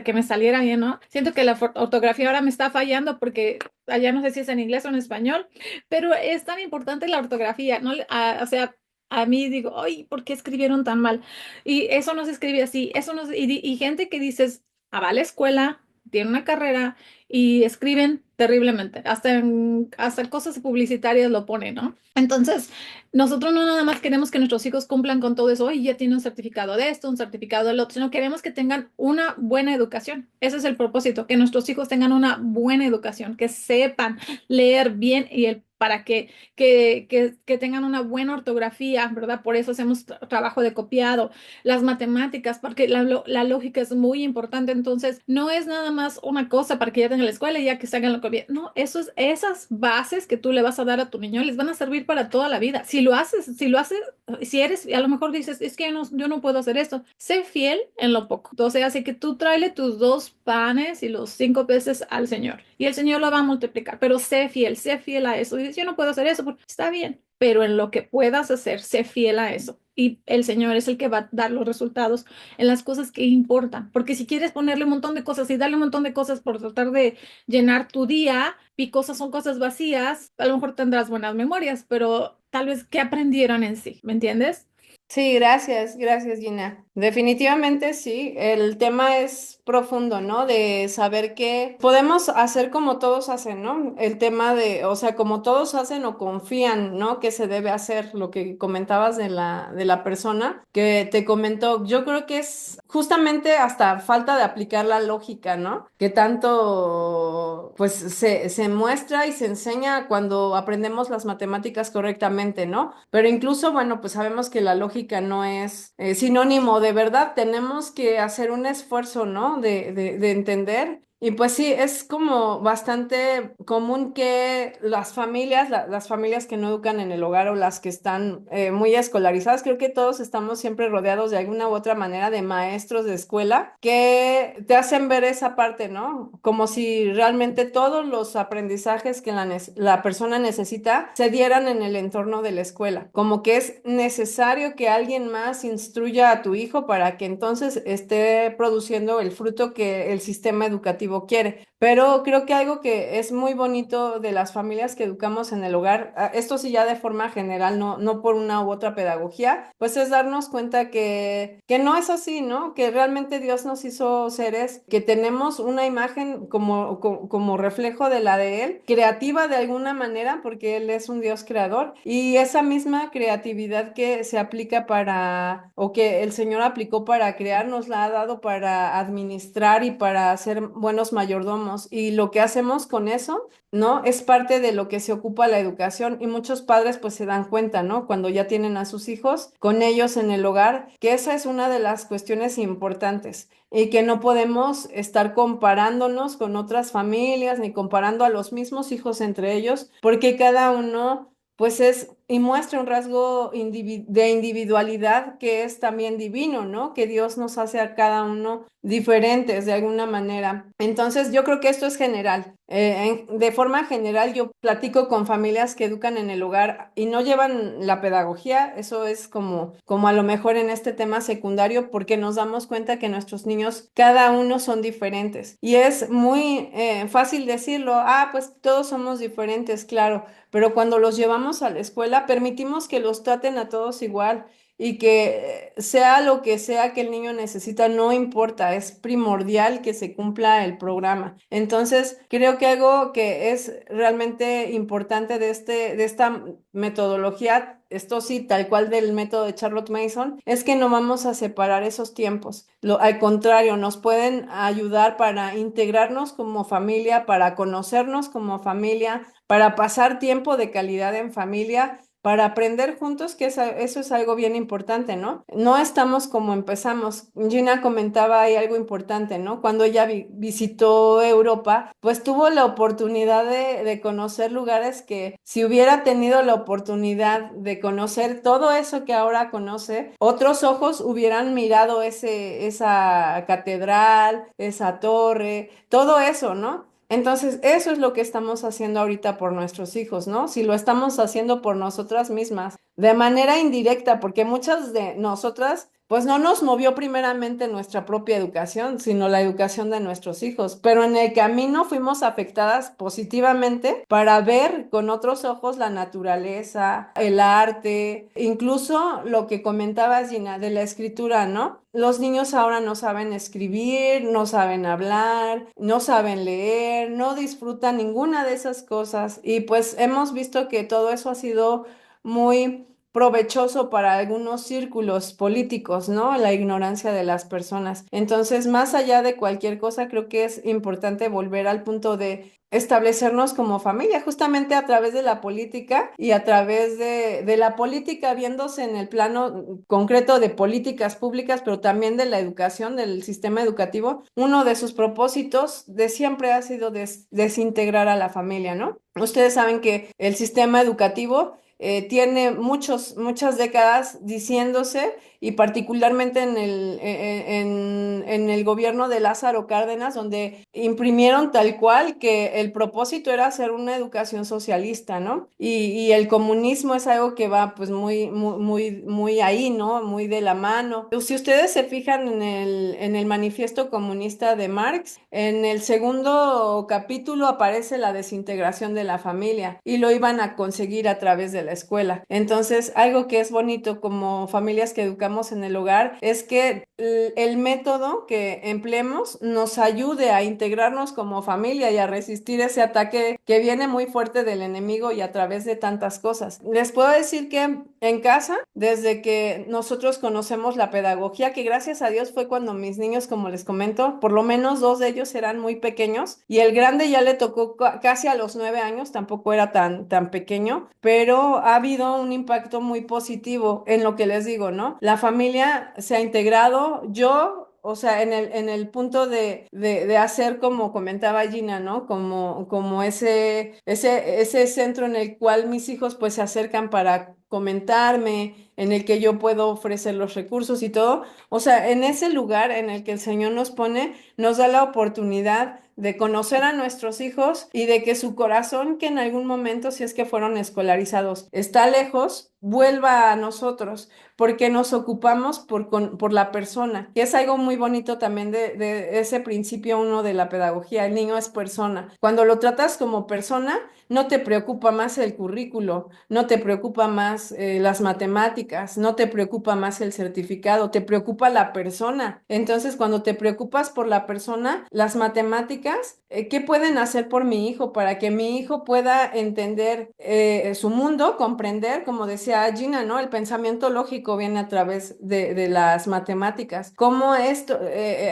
Speaker 2: que me saliera bien, ¿no? Siento que la ortografía ahora me está fallando porque allá no sé si es en inglés o en español, pero es tan importante la ortografía, ¿no? O sea, a mí digo, ay, ¿por qué escribieron tan mal? Y eso no se escribe así, y gente que dices, va a la escuela, tiene una carrera y escriben terriblemente, hasta cosas publicitarias lo ponen, ¿no? Entonces, nosotros no nada más queremos que nuestros hijos cumplan con todo eso, hoy ya tiene un certificado de esto, un certificado del otro, sino queremos que tengan una buena educación. Ese es el propósito, que nuestros hijos tengan una buena educación, que sepan leer bien para que tengan una buena ortografía, ¿verdad? Por eso hacemos trabajo de copiado, las matemáticas, porque la lógica es muy importante. Entonces, no es nada más una cosa para que ya tengan la escuela y ya que se hagan lo que bien. No, esas bases que tú le vas a dar a tu niño les van a servir para toda la vida. Si eres, a lo mejor dices, es que yo no puedo hacer esto. Sé fiel en lo poco. Entonces, así que tú tráele tus 2 panes y los 5 peces al Señor. Y el Señor lo va a multiplicar. Pero sé fiel a eso. Y dices, yo no puedo hacer eso. Está bien. Pero en lo que puedas hacer, sé fiel a eso. Y el Señor es el que va a dar los resultados en las cosas que importan. Porque si quieres ponerle un montón de cosas y darle un montón de cosas por tratar de llenar tu día, y cosas son cosas vacías, a lo mejor tendrás buenas memorias, pero tal vez qué aprendieron en sí, ¿me entiendes?
Speaker 1: Sí, gracias, gracias, Gina. Definitivamente sí, el tema es profundo, ¿no? De saber que podemos hacer como todos hacen, ¿no? El tema de, o sea, como todos hacen o confían, ¿no? Que se debe hacer, lo que comentabas de la persona que te comentó. Yo creo que es justamente hasta falta de aplicar la lógica, ¿no? Que tanto, pues, se muestra y se enseña cuando aprendemos las matemáticas correctamente, ¿no? Pero incluso, bueno, pues sabemos que la lógica no es sinónimo de verdad, tenemos que hacer un esfuerzo, ¿no? De entender. Y pues sí, es como bastante común que las familias que no educan en el hogar o las que están muy escolarizadas, creo que todos estamos siempre rodeados de alguna u otra manera de maestros de escuela que te hacen ver esa parte, ¿no? Como si realmente todos los aprendizajes que la persona necesita se dieran en el entorno de la escuela, como que es necesario que alguien más instruya a tu hijo para que entonces esté produciendo el fruto que el sistema educativo quiere. Pero creo que algo que es muy bonito de las familias que educamos en el hogar, esto sí ya de forma general, no por una u otra pedagogía, pues es darnos cuenta que no es así, ¿no? Que realmente Dios nos hizo seres que tenemos una imagen como reflejo de la de Él, creativa de alguna manera, porque Él es un Dios creador, y esa misma creatividad que se aplica o que el Señor aplicó para crear, nos la ha dado para administrar y para ser buenos mayordomos. Y lo que hacemos con eso, ¿no? Es parte de lo que se ocupa la educación, y muchos padres pues se dan cuenta, ¿no? Cuando ya tienen a sus hijos con ellos en el hogar, que esa es una de las cuestiones importantes y que no podemos estar comparándonos con otras familias ni comparando a los mismos hijos entre ellos, porque cada uno pues es y muestra un rasgo de individualidad que es también divino, ¿no? Que Dios nos hace a cada uno diferentes de alguna manera. Entonces, yo creo que esto es general. De forma general, yo platico con familias que educan en el hogar y no llevan la pedagogía. Eso es como a lo mejor en este tema secundario, porque nos damos cuenta que nuestros niños, cada uno son diferentes. Y es muy fácil decirlo, ah, pues todos somos diferentes, claro, pero cuando los llevamos a la escuela, permitimos que los traten a todos igual y que sea lo que sea que el niño necesita, no importa, es primordial que se cumpla el programa. Entonces, creo que algo que es realmente importante de esta metodología, esto sí, tal cual del método de Charlotte Mason, es que no vamos a separar esos tiempos. Al contrario, nos pueden ayudar para integrarnos como familia, para conocernos como familia, para pasar tiempo de calidad en familia, para aprender juntos, que eso es algo bien importante, ¿no? No estamos como empezamos. Gina comentaba ahí algo importante, ¿no? Cuando ella visitó Europa, pues tuvo la oportunidad de conocer lugares que si hubiera tenido la oportunidad de conocer todo eso que ahora conoce, otros ojos hubieran mirado esa catedral, esa torre, todo eso, ¿no? Entonces, eso es lo que estamos haciendo ahorita por nuestros hijos, ¿no? Si lo estamos haciendo por nosotras mismas, de manera indirecta, porque muchas de nosotras, pues no nos movió primeramente nuestra propia educación, sino la educación de nuestros hijos, pero en el camino fuimos afectadas positivamente para ver con otros ojos la naturaleza, el arte, incluso lo que comentabas, Gina, de la escritura, ¿no? Los niños ahora no saben escribir, no saben hablar, no saben leer, no disfrutan ninguna de esas cosas y pues hemos visto que todo eso ha sido muy provechoso para algunos círculos políticos, ¿no? La ignorancia de las personas. Entonces, más allá de cualquier cosa, creo que es importante volver al punto de establecernos como familia, justamente a través de la política y a través de la política viéndose en el plano concreto de políticas públicas, pero también de la educación, del sistema educativo. Uno de sus propósitos de siempre ha sido desintegrar a la familia, ¿no? Ustedes saben que el sistema educativo tiene muchas décadas diciéndose, y particularmente en el gobierno de Lázaro Cárdenas, donde imprimieron tal cual que el propósito era hacer una educación socialista, ¿no? Y el comunismo es algo que va pues muy ahí, ¿no? Muy de la mano. Si ustedes se fijan en el manifiesto comunista de Marx, en el segundo capítulo aparece la desintegración de la familia y lo iban a conseguir a través de la escuela. Entonces, algo que es bonito como familias que educamos en el hogar es que el método que empleemos nos ayude a integrarnos como familia y a resistir ese ataque que viene muy fuerte del enemigo y a través de tantas cosas. Les puedo decir que en casa, desde que nosotros conocemos la pedagogía, que gracias a Dios fue cuando mis niños, como les comento, por lo menos dos de ellos eran muy pequeños y el grande ya le tocó casi a los 9 años, tampoco era tan pequeño, pero ha habido un impacto muy positivo en lo que les digo, ¿no? La familia se ha integrado, yo... O sea, en el punto de hacer como comentaba Gina, ¿no? Como ese centro en el cual mis hijos pues se acercan para comentarme, en el que yo puedo ofrecer los recursos y todo. O sea, en ese lugar en el que el Señor nos pone, nos da la oportunidad de conocer a nuestros hijos y de que su corazón, que en algún momento, si es que fueron escolarizados, está lejos, vuelva a nosotros, porque nos ocupamos por la persona, que es algo muy bonito también de ese principio uno de la pedagogía. El niño es persona. Cuando lo tratas como persona, no te preocupa más el currículo, no te preocupa más las matemáticas, no te preocupa más el certificado, te preocupa la persona. Entonces, cuando te preocupas por la persona, las matemáticas, ¿qué pueden hacer por mi hijo para que mi hijo pueda entender su mundo, comprender, como decía decía Gina, ¿no? El pensamiento lógico viene a través de las matemáticas. Cómo esto,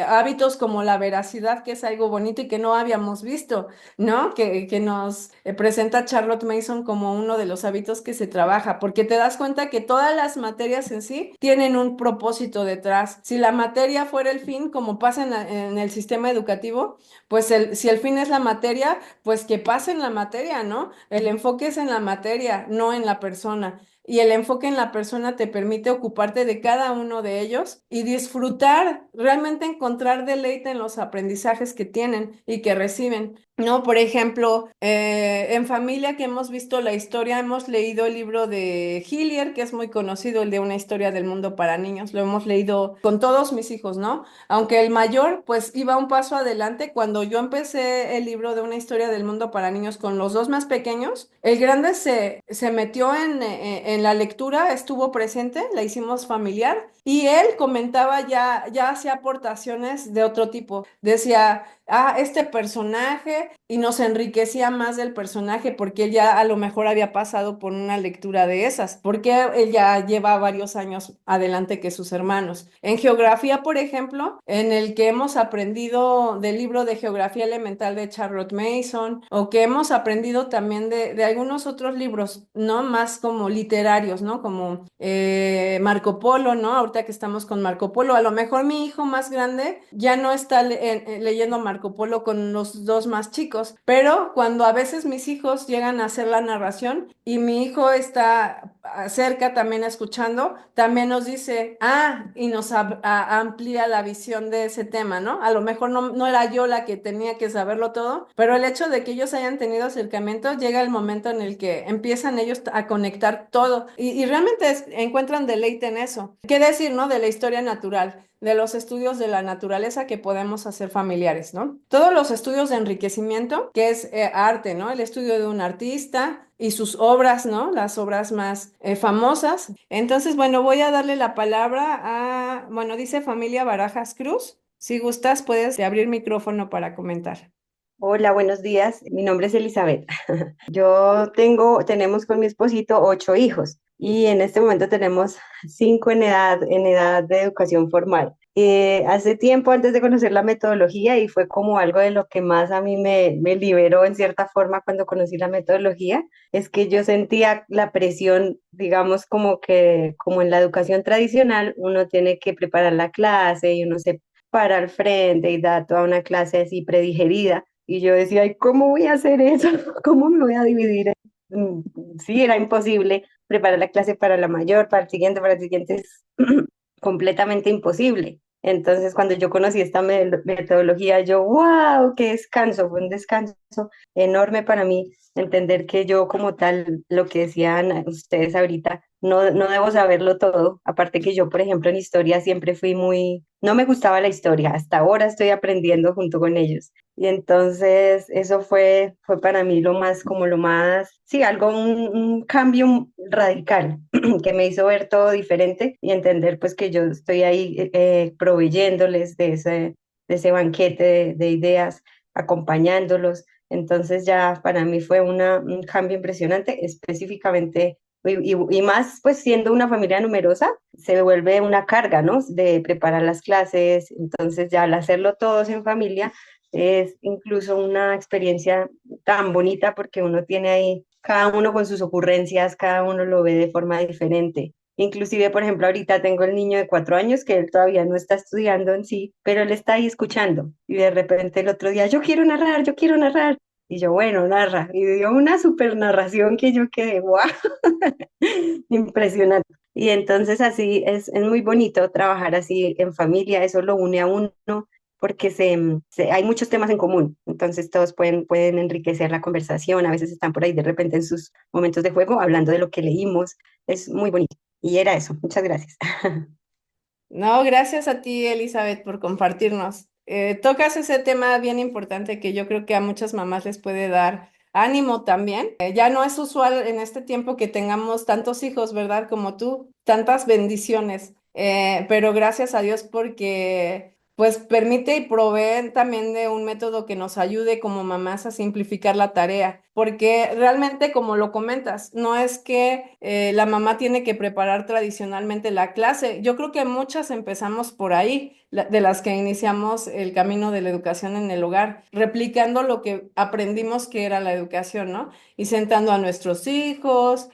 Speaker 1: hábitos como la veracidad, que es algo bonito y que no habíamos visto, ¿no? Que nos presenta Charlotte Mason como uno de los hábitos que se trabaja, porque te das cuenta que todas las materias en sí tienen un propósito detrás. Si la materia fuera el fin, como pasa en el sistema educativo, pues si el fin es la materia, pues que pase en la materia, ¿no? El enfoque es en la materia, no en la persona. Y el enfoque en la persona te permite ocuparte de cada uno de ellos y disfrutar, realmente encontrar deleite en los aprendizajes que tienen y que reciben. No, por ejemplo, en familia que hemos visto la historia, hemos leído el libro de Hillier, que es muy conocido, el de Una historia del mundo para niños. Lo hemos leído con todos mis hijos, ¿no? Aunque el mayor, pues, iba un paso adelante. Cuando yo empecé el libro de Una historia del mundo para niños con los dos más pequeños, el grande se metió en la lectura, estuvo presente, la hicimos familiar y él comentaba ya hacía aportaciones de otro tipo. Decía, este personaje, y nos enriquecía más del personaje porque él ya a lo mejor había pasado por una lectura de esas, porque él ya lleva varios años adelante que sus hermanos. En geografía, por ejemplo, en el que hemos aprendido del libro de Geografía Elemental de Charlotte Mason, o que hemos aprendido también de algunos otros libros, ¿no? Más como literarios, ¿no? Como Marco Polo, ¿no? Ahorita que estamos con Marco Polo, a lo mejor mi hijo más grande ya no está leyendo Marco Polo con los dos más chicos, pero cuando a veces mis hijos llegan a hacer la narración y mi hijo está cerca también escuchando, también nos dice, y nos amplía la visión de ese tema, ¿no? A lo mejor no era yo la que tenía que saberlo todo, pero el hecho de que ellos hayan tenido acercamiento, llega el momento en el que empiezan ellos a conectar todo y realmente encuentran deleite en eso. ¿Qué decir, no? De la historia natural, de los estudios de la naturaleza que podemos hacer familiares, ¿no? Todos los estudios de enriquecimiento, que es arte, ¿no? El estudio de un artista y sus obras, ¿no? Las obras más famosas. Entonces, bueno, voy a darle la palabra bueno, dice familia Barajas Cruz. Si gustas, puedes abrir micrófono para comentar.
Speaker 3: Hola, buenos días. Mi nombre es Elizabeth. Tenemos con mi esposito 8 hijos y en este momento tenemos 5 en edad de educación formal. Hace tiempo antes de conocer la metodología y fue como algo de lo que más a mí me liberó en cierta forma cuando conocí la metodología, es que yo sentía la presión, digamos, como en la educación tradicional, uno tiene que preparar la clase y uno se para al frente y da toda una clase así predigerida. Y yo decía, ay, ¿cómo voy a hacer eso? ¿Cómo me voy a dividir? Mm, Sí, era imposible preparar la clase para la mayor, para el siguiente es completamente imposible. Entonces, cuando yo conocí esta metodología, yo, wow, qué descanso, fue un descanso enorme para mí entender que yo como tal, lo que decían ustedes ahorita, no debo saberlo todo. Aparte que yo, por ejemplo, en historia siempre fui no me gustaba la historia, hasta ahora estoy aprendiendo junto con ellos. Y entonces eso fue para mí lo más, sí, un cambio radical que me hizo ver todo diferente y entender pues que yo estoy ahí proveyéndoles de ese banquete de ideas, acompañándolos. Entonces ya para mí fue un cambio impresionante, específicamente y más, pues siendo una familia numerosa, se vuelve una carga, ¿no? De preparar las clases, entonces ya al hacerlo todos en familia, es incluso una experiencia tan bonita porque uno tiene ahí, cada uno con sus ocurrencias, cada uno lo ve de forma diferente. Inclusive, por ejemplo, ahorita tengo el niño de 4 años que él todavía no está estudiando en sí, pero él está ahí escuchando. Y de repente el otro día, yo quiero narrar, yo quiero narrar. Y yo, bueno, narra. Y dio una super narración que yo quedé, guau, impresionante. Y entonces así es muy bonito trabajar así en familia, eso lo une a uno porque hay muchos temas en común, entonces todos pueden enriquecer la conversación, a veces están por ahí de repente en sus momentos de juego hablando de lo que leímos, es muy bonito. Y era eso, muchas gracias.
Speaker 1: No, gracias a ti, Elizabeth, por compartirnos. Tocas ese tema bien importante que yo creo que a muchas mamás les puede dar ánimo también. Ya no es usual en este tiempo que tengamos tantos hijos, ¿verdad? Como tú, tantas bendiciones. Pero gracias a Dios porque pues permite y provee también de un método que nos ayude como mamás a simplificar la tarea, porque realmente, como lo comentas, no es que la mamá tiene que preparar tradicionalmente la clase. Yo creo que muchas empezamos por ahí, de las que iniciamos el camino de la educación en el hogar, replicando lo que aprendimos que era la educación, ¿no? Y sentando a nuestros hijos,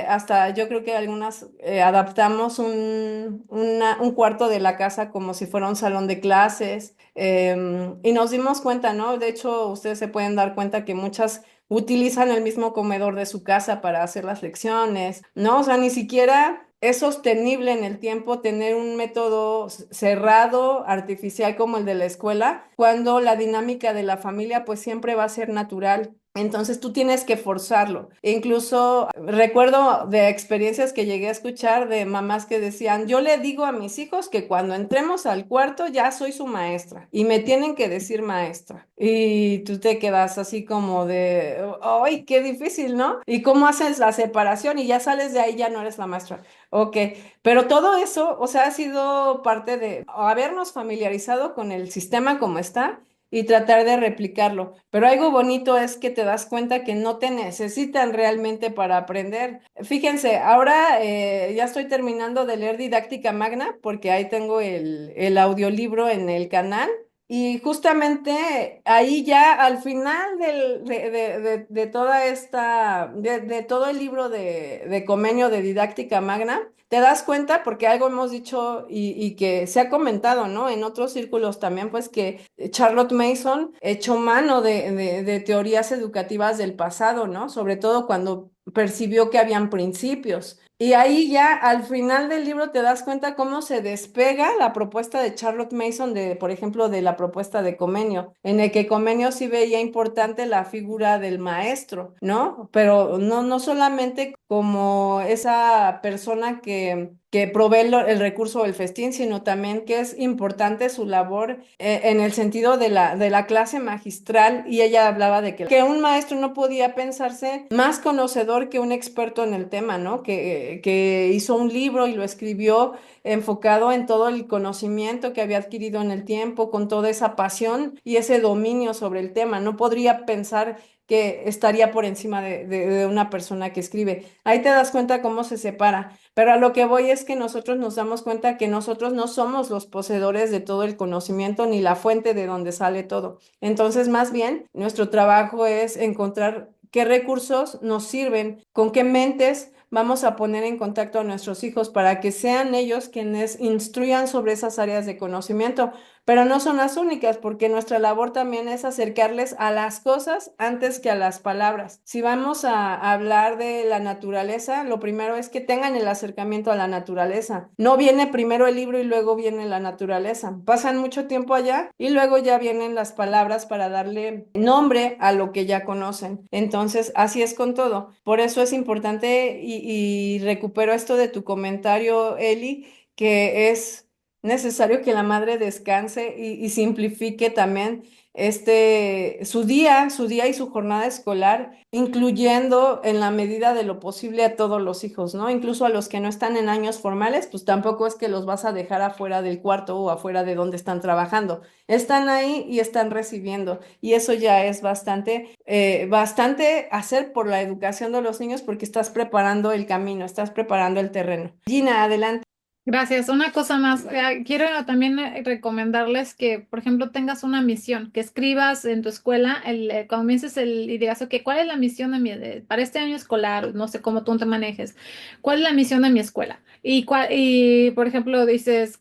Speaker 1: hasta yo creo que algunas adaptamos un cuarto de la casa como si fuera un salón de clases, y nos dimos cuenta, ¿no? De hecho, ustedes se pueden dar cuenta que muchas utilizan el mismo comedor de su casa para hacer las lecciones, ¿no? O sea, ni siquiera es sostenible en el tiempo tener un método cerrado, artificial como el de la escuela, cuando la dinámica de la familia pues siempre va a ser natural. Entonces tú tienes que forzarlo. E incluso recuerdo de experiencias que llegué a escuchar de mamás que decían, yo le digo a mis hijos que cuando entremos al cuarto ya soy su maestra y me tienen que decir maestra. Y tú te quedas así como de, ¡ay, qué difícil!, ¿no? ¿Y cómo haces la separación? Y ya sales de ahí, ya no eres la maestra. Ok, pero todo eso, o sea, ha sido parte de habernos familiarizado con el sistema como está y tratar de replicarlo. Pero algo bonito es que te das cuenta que no te necesitan realmente para aprender. Fíjense, ahora ya estoy terminando de leer Didáctica Magna porque ahí tengo el audiolibro en el canal. Y justamente ahí ya al final de toda de todo el libro de Comenio de Didáctica Magna, te das cuenta, porque algo hemos dicho y que se ha comentado, ¿no? En otros círculos también, pues que Charlotte Mason echó mano de teorías educativas del pasado, ¿no? Sobre todo cuando percibió que habían principios. Y ahí ya al final del libro te das cuenta cómo se despega la propuesta de Charlotte Mason de, por ejemplo, de la propuesta de Comenio, en el que Comenio sí veía importante la figura del maestro, ¿no? Pero no solamente como esa persona que provee el recurso del festín, sino también que es importante su labor en el sentido de la clase magistral, y ella hablaba de que un maestro no podía pensarse más conocedor que un experto en el tema, ¿no? Que hizo un libro y lo escribió enfocado en todo el conocimiento que había adquirido en el tiempo, con toda esa pasión y ese dominio sobre el tema. No podría pensar que estaría por encima de una persona que escribe. Ahí te das cuenta cómo se separa. Pero a lo que voy es que nosotros nos damos cuenta que nosotros no somos los poseedores de todo el conocimiento ni la fuente de donde sale todo. Entonces, más bien, nuestro trabajo es encontrar qué recursos nos sirven, con qué mentes vamos a poner en contacto a nuestros hijos para que sean ellos quienes instruyan sobre esas áreas de conocimiento. Pero no son las únicas, porque nuestra labor también es acercarles a las cosas antes que a las palabras. Si vamos a hablar de la naturaleza, lo primero es que tengan el acercamiento a la naturaleza. No viene primero el libro y luego viene la naturaleza. Pasan mucho tiempo allá y luego ya vienen las palabras para darle nombre a lo que ya conocen. Entonces, así es con todo. Por eso es importante y recupero esto de tu comentario, Eli, que es necesario que la madre descanse y simplifique también su día y su jornada escolar, incluyendo en la medida de lo posible a todos los hijos, ¿no? Incluso a los que no están en años formales, pues tampoco es que los vas a dejar afuera del cuarto o afuera de donde están trabajando. Están ahí y están recibiendo. Y eso ya es bastante hacer por la educación de los niños porque estás preparando el camino, estás preparando el terreno. Gina, adelante.
Speaker 2: Gracias. Una cosa más, quiero también recomendarles que, por ejemplo, tengas una misión, que escribas en tu escuela, comiences y digas, ok, ¿cuál es la misión para este año escolar? No sé cómo tú te manejes. ¿Cuál es la misión de mi escuela? Y por ejemplo, dices,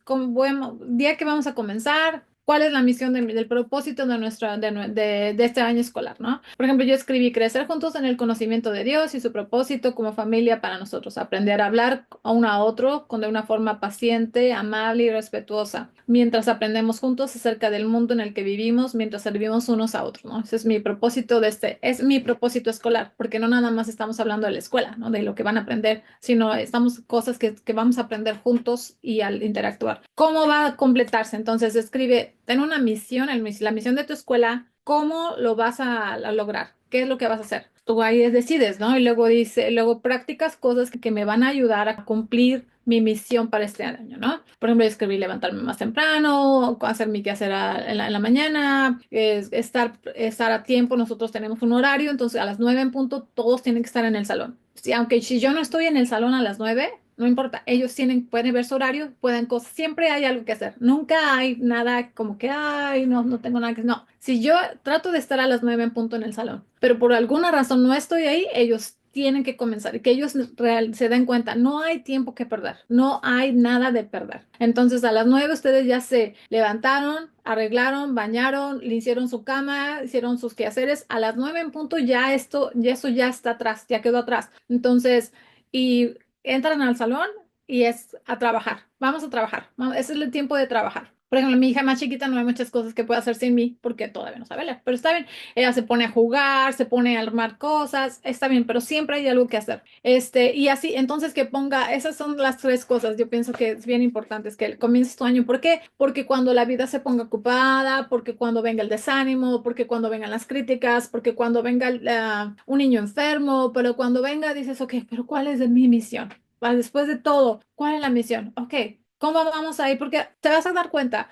Speaker 2: día que vamos a comenzar. ¿Cuál es la misión del propósito de este año escolar, ¿no? Por ejemplo, yo escribí crecer juntos en el conocimiento de Dios y su propósito como familia para nosotros, aprender a hablar a uno a otro de una forma paciente, amable y respetuosa, mientras aprendemos juntos acerca del mundo en el que vivimos, mientras servimos unos a otros, ¿no? Ese es mi propósito es mi propósito escolar, porque no nada más estamos hablando de la escuela, ¿no? De lo que van a aprender, sino estamos cosas que vamos a aprender juntos y al interactuar. ¿Cómo va a completarse? Entonces, escribe, ten una misión, la misión de tu escuela, ¿cómo lo vas a lograr? ¿Qué es lo que vas a hacer? Tú ahí decides, ¿no? Y luego luego practicas cosas que me van a ayudar a cumplir mi misión para este año, ¿no? Por ejemplo, escribir levantarme más temprano, hacer mi quehacer en la mañana, estar a tiempo. Nosotros tenemos un horario, entonces a las 9 en punto todos tienen que estar en el salón. Aunque si yo no estoy en el salón a las 9, no importa, ellos pueden ver su horario, pueden cosas, siempre hay algo que hacer. Nunca hay nada como que, ay, no, no tengo nada que hacer. No, si yo trato de estar a las 9 en punto en el salón, pero por alguna razón no estoy ahí, ellos tienen que comenzar y que ellos se den cuenta, no hay tiempo que perder, no hay nada de perder. Entonces a las 9 ustedes ya se levantaron, arreglaron, bañaron, le hicieron su cama, hicieron sus quehaceres. A las 9 en punto ya eso ya está atrás, ya quedó atrás. Entonces, y entran al salón y es a trabajar. Vamos a trabajar. Ese es el tiempo de trabajar. Por ejemplo, mi hija más chiquita no hay muchas cosas que pueda hacer sin mí porque todavía no sabe leer, pero está bien. Ella se pone a jugar, se pone a armar cosas, está bien, pero siempre hay algo que hacer. Y así, entonces que ponga, esas son las tres cosas, yo pienso que es bien importante, es que comiences tu año. ¿Por qué? Porque cuando la vida se ponga ocupada, porque cuando venga el desánimo, porque cuando vengan las críticas, porque cuando venga un niño enfermo, pero cuando venga dices, ok, pero ¿cuál es mi misión? Después de todo, ¿cuál es la misión? Ok, ¿cómo vamos a ir? Porque te vas a dar cuenta.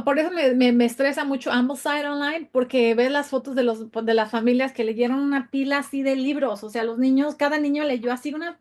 Speaker 2: Por eso me estresa mucho Ambleside Online, porque ves las fotos de las familias que leyeron una pila así de libros. O sea, los niños, cada niño leyó así una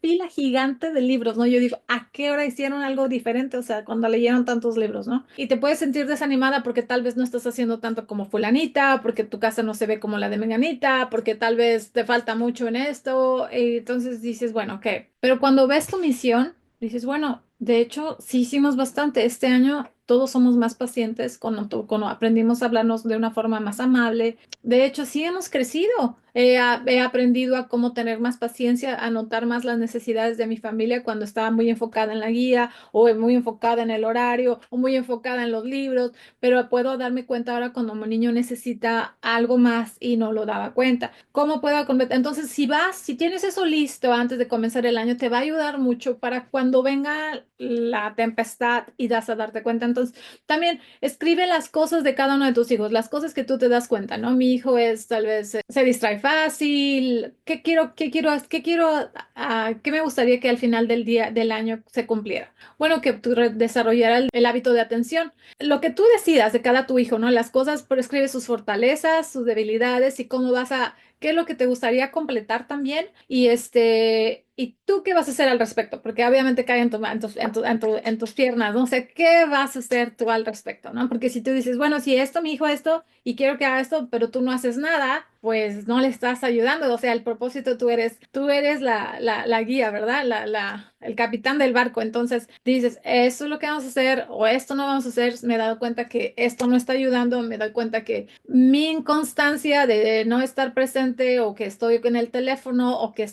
Speaker 2: pila gigante de libros, ¿no? Yo digo, ¿a qué hora hicieron algo diferente? O sea, cuando leyeron tantos libros, ¿no? Y te puedes sentir desanimada porque tal vez no estás haciendo tanto como fulanita, porque tu casa no se ve como la de menganita, porque tal vez te falta mucho en esto. Y entonces dices, bueno, ok. Pero cuando ves tu misión, dices, bueno, de hecho, sí hicimos bastante. Este año todos somos más pacientes cuando aprendimos a hablarnos de una forma más amable. De hecho, sí hemos crecido. He aprendido a cómo tener más paciencia, a notar más las necesidades de mi familia cuando estaba muy enfocada en la guía o muy enfocada en el horario o muy enfocada en los libros, pero puedo darme cuenta ahora cuando mi niño necesita algo más y no lo daba cuenta. ¿Cómo puedo completar? Entonces, si tienes eso listo antes de comenzar el año, te va a ayudar mucho para cuando venga la tempestad y das a darte cuenta. Entonces, también escribe las cosas de cada uno de tus hijos, las cosas que tú te das cuenta, ¿no? Mi hijo es tal vez se distrae fácil. ¿Qué me gustaría que al final del año se cumpliera? Bueno, que tú desarrollaras el hábito de atención. Lo que tú decidas de cada tu hijo, ¿no? Las cosas, pero escribe sus fortalezas, sus debilidades y qué es lo que te gustaría completar también. ¿Y tú qué vas a hacer al respecto? Porque obviamente cae en tus piernas, no sé, ¿qué vas a hacer tú al respecto, no? Porque si tú dices, bueno, si esto, mi hijo esto, y quiero que haga esto, pero tú no haces nada, pues no le estás ayudando. O sea, el propósito tú eres la guía, ¿verdad? El capitán del barco. Entonces dices, esto es lo que vamos a hacer o esto no vamos a hacer. Me he dado cuenta que esto no está ayudando. Me doy cuenta que mi inconstancia de no estar presente o que estoy en el teléfono o que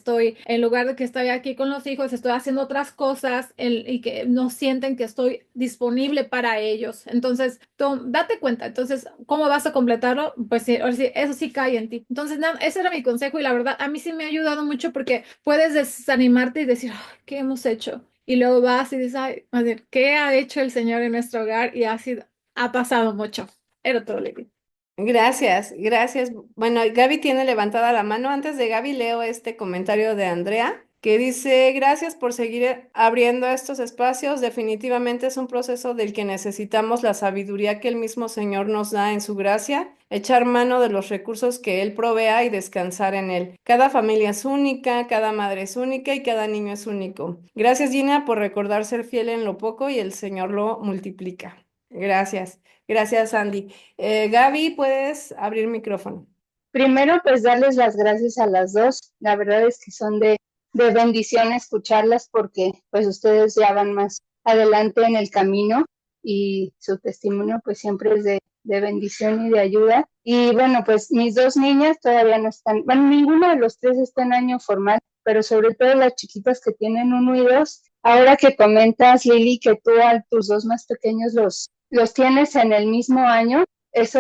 Speaker 2: en lugar de que estoy aquí con los hijos, estoy haciendo otras cosas y que no sienten que estoy disponible para ellos. Entonces, date cuenta. Entonces, ¿cómo vas a completarlo? Pues sí, ahora sí, eso sí cae en ti. Entonces, nada, ese era mi consejo y la verdad, a mí sí me ha ayudado mucho porque puedes desanimarte y decir, "Ay, ¿qué hemos hecho?" Y luego vas y dices, ay, más bien, ¿qué ha hecho el Señor en nuestro hogar? Y ha pasado mucho. Era todo, Lady.
Speaker 1: Gracias, gracias. Bueno, Gaby tiene levantada la mano. Antes de Gaby leo este comentario de Andrea que dice, gracias por seguir abriendo estos espacios. Definitivamente es un proceso del que necesitamos la sabiduría que el mismo Señor nos da en su gracia, echar mano de los recursos que Él provea y descansar en Él. Cada familia es única, cada madre es única y cada niño es único. Gracias, Gina, por recordar ser fiel en lo poco y el Señor lo multiplica. Gracias. Gracias, Andy. Gaby, puedes abrir micrófono.
Speaker 4: Primero, pues darles las gracias a las dos. La verdad es que son de bendición escucharlas porque pues ustedes ya van más adelante en el camino y su testimonio pues siempre es de bendición y de ayuda. Y bueno, pues mis dos niñas todavía no están, bueno, ninguno de los tres está en año formal, pero sobre todo las chiquitas que tienen 1 y 2. Ahora que comentas, Lili, que tú a tus dos más pequeños los tienes en el mismo año, eso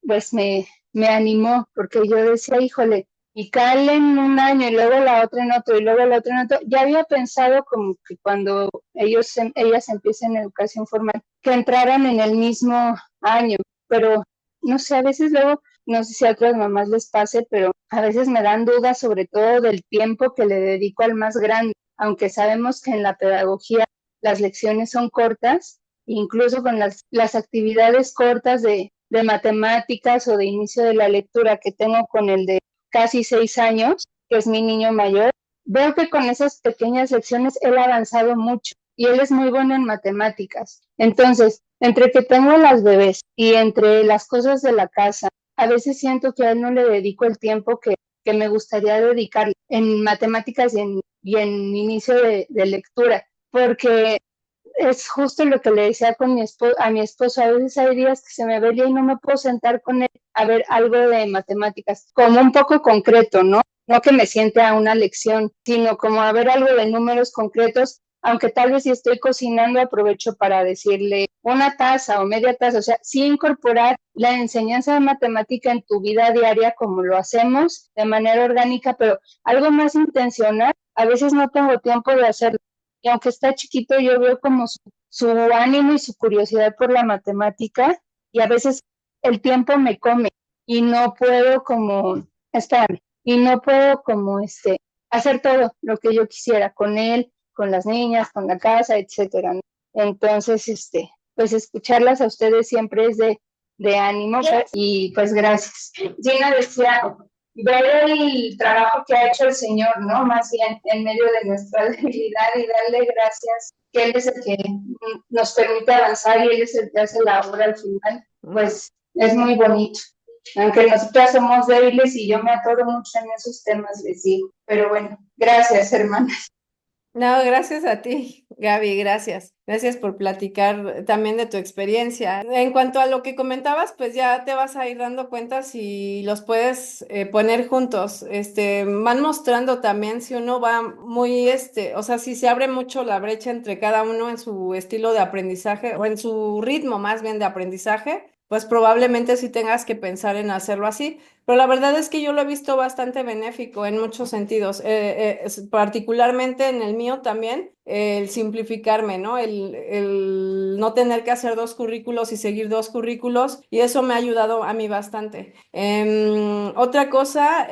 Speaker 4: pues me animó, porque yo decía, híjole, y Cal en 1 año y luego la otra en otro y luego la otra en otro. Ya había pensado como que cuando ellas empiecen educación formal, que entraran en el mismo año, pero no sé, a veces luego, no sé si a otras mamás les pase, pero a veces me dan dudas sobre todo del tiempo que le dedico al más grande. aunque sabemos que en la pedagogía las lecciones son cortas, incluso con las actividades cortas de matemáticas o de inicio de la lectura que tengo con el de casi 6 años, que es mi niño mayor, veo que con esas pequeñas lecciones él ha avanzado mucho y él es muy bueno en matemáticas. Entonces, entre que tengo las bebés y entre las cosas de la casa, a veces siento que a él no le dedico el tiempo que me gustaría dedicar en matemáticas y en inicio de lectura, porque es justo lo que le decía a mi esposo, a veces hay días que se me ve el día y no me puedo sentar con él a ver algo de matemáticas, como un poco concreto, ¿no? No que me siente a una lección, sino como a ver algo de números concretos, aunque tal vez si estoy cocinando aprovecho para decirle una taza o media taza, o sea, sí incorporar la enseñanza de matemática en tu vida diaria como lo hacemos de manera orgánica, pero algo más intencional, a veces no tengo tiempo de hacerlo. Y aunque está chiquito, yo veo como su ánimo y su curiosidad por la matemática, y a veces el tiempo me come y no puedo como, espérame, y no puedo como hacer todo lo que yo quisiera con él, con las niñas, con la casa, etcétera, ¿no? Entonces, pues escucharlas a ustedes siempre es de ánimo, y pues gracias. Gina decía, ver el trabajo que ha hecho el Señor, ¿no? Más bien en medio de nuestra debilidad, y darle gracias, que Él es el que nos permite avanzar y Él es el que hace la obra al final, pues es muy bonito. Aunque nosotras somos débiles y yo me atoro mucho en esos temas, les digo. Pero bueno, gracias, hermana.
Speaker 1: No, gracias a ti, Gaby, gracias. Gracias por platicar también de tu experiencia. En cuanto a lo que comentabas, pues ya te vas a ir dando cuenta si los puedes poner juntos. Van mostrando también si uno va muy, o sea, si se abre mucho la brecha entre cada uno en su estilo de aprendizaje o en su ritmo más bien de aprendizaje, pues probablemente sí tengas que pensar en hacerlo así. Pero la verdad es que yo lo he visto bastante benéfico en muchos sentidos, particularmente en el mío también, el simplificarme, ¿no? El no tener que hacer dos currículos y seguir dos currículos, y eso me ha ayudado a mí bastante. Otra cosa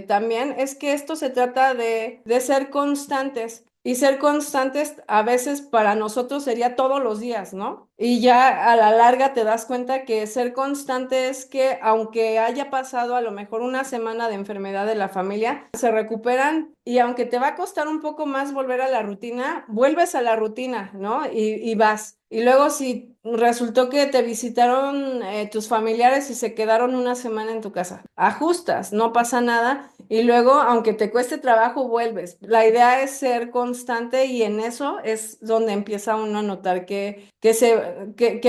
Speaker 1: también es que esto se trata de ser constantes. Y ser constantes a veces para nosotros sería todos los días, ¿no? Y ya a la larga te das cuenta que ser constante es que aunque haya pasado a lo mejor una semana de enfermedad de la familia, se recuperan, y aunque te va a costar un poco más volver a la rutina, vuelves a la rutina, ¿no? Y vas. Y luego si resultó que te visitaron tus familiares y se quedaron una semana en tu casa, ajustas, no pasa nada, y luego, aunque te cueste trabajo, vuelves. La idea es ser constante, y en eso es donde empieza uno a notar que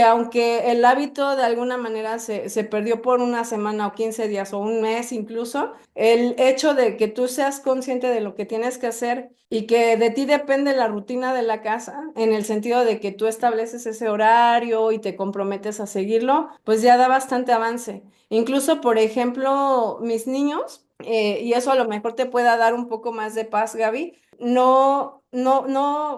Speaker 1: aunque el hábito de alguna manera se perdió por una semana o 15 días o un mes incluso, el hecho de que tú seas consciente de lo que tienes que hacer y que de ti depende la rutina de la casa, en el sentido de que tú estableces ese horario y te comprometes a seguirlo, pues ya da bastante avance. Incluso, por ejemplo, mis niños, y eso a lo mejor te pueda dar un poco más de paz, Gaby. No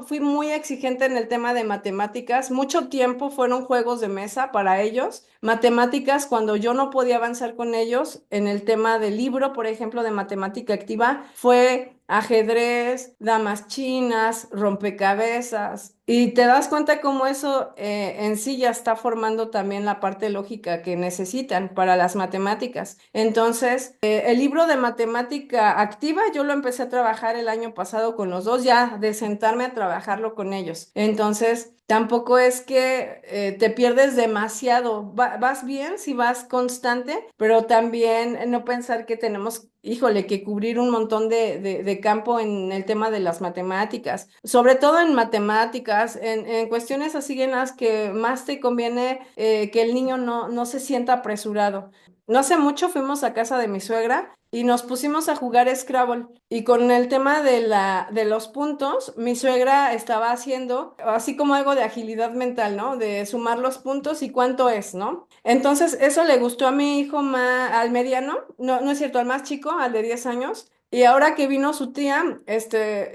Speaker 1: fui muy exigente en el tema de matemáticas. Mucho tiempo fueron juegos de mesa para ellos. Matemáticas, cuando yo no podía avanzar con ellos en el tema del libro, por ejemplo, de matemática activa, fue ajedrez, damas chinas, rompecabezas. Y te das cuenta cómo eso en sí ya está formando también la parte lógica que necesitan para las matemáticas. Entonces, el libro de matemática activa yo lo empecé a trabajar el año pasado con los dos, ya de sentarme a trabajarlo con ellos. Entonces, tampoco es que te pierdes demasiado. Vas bien si vas constante, pero también no pensar que tenemos, híjole, que cubrir un montón de campo en el tema de las matemáticas. Sobre todo en matemáticas, en cuestiones así en las que más te conviene que el niño no se sienta apresurado. No hace mucho fuimos a casa de mi suegra y nos pusimos a jugar Scrabble. Y con el tema de los puntos, mi suegra estaba haciendo así como algo de agilidad mental, ¿no? De sumar los puntos y cuánto es, ¿no? Entonces, eso le gustó a mi hijo al mediano, no es cierto, al más chico, al de 10 años. Y ahora que vino su tía,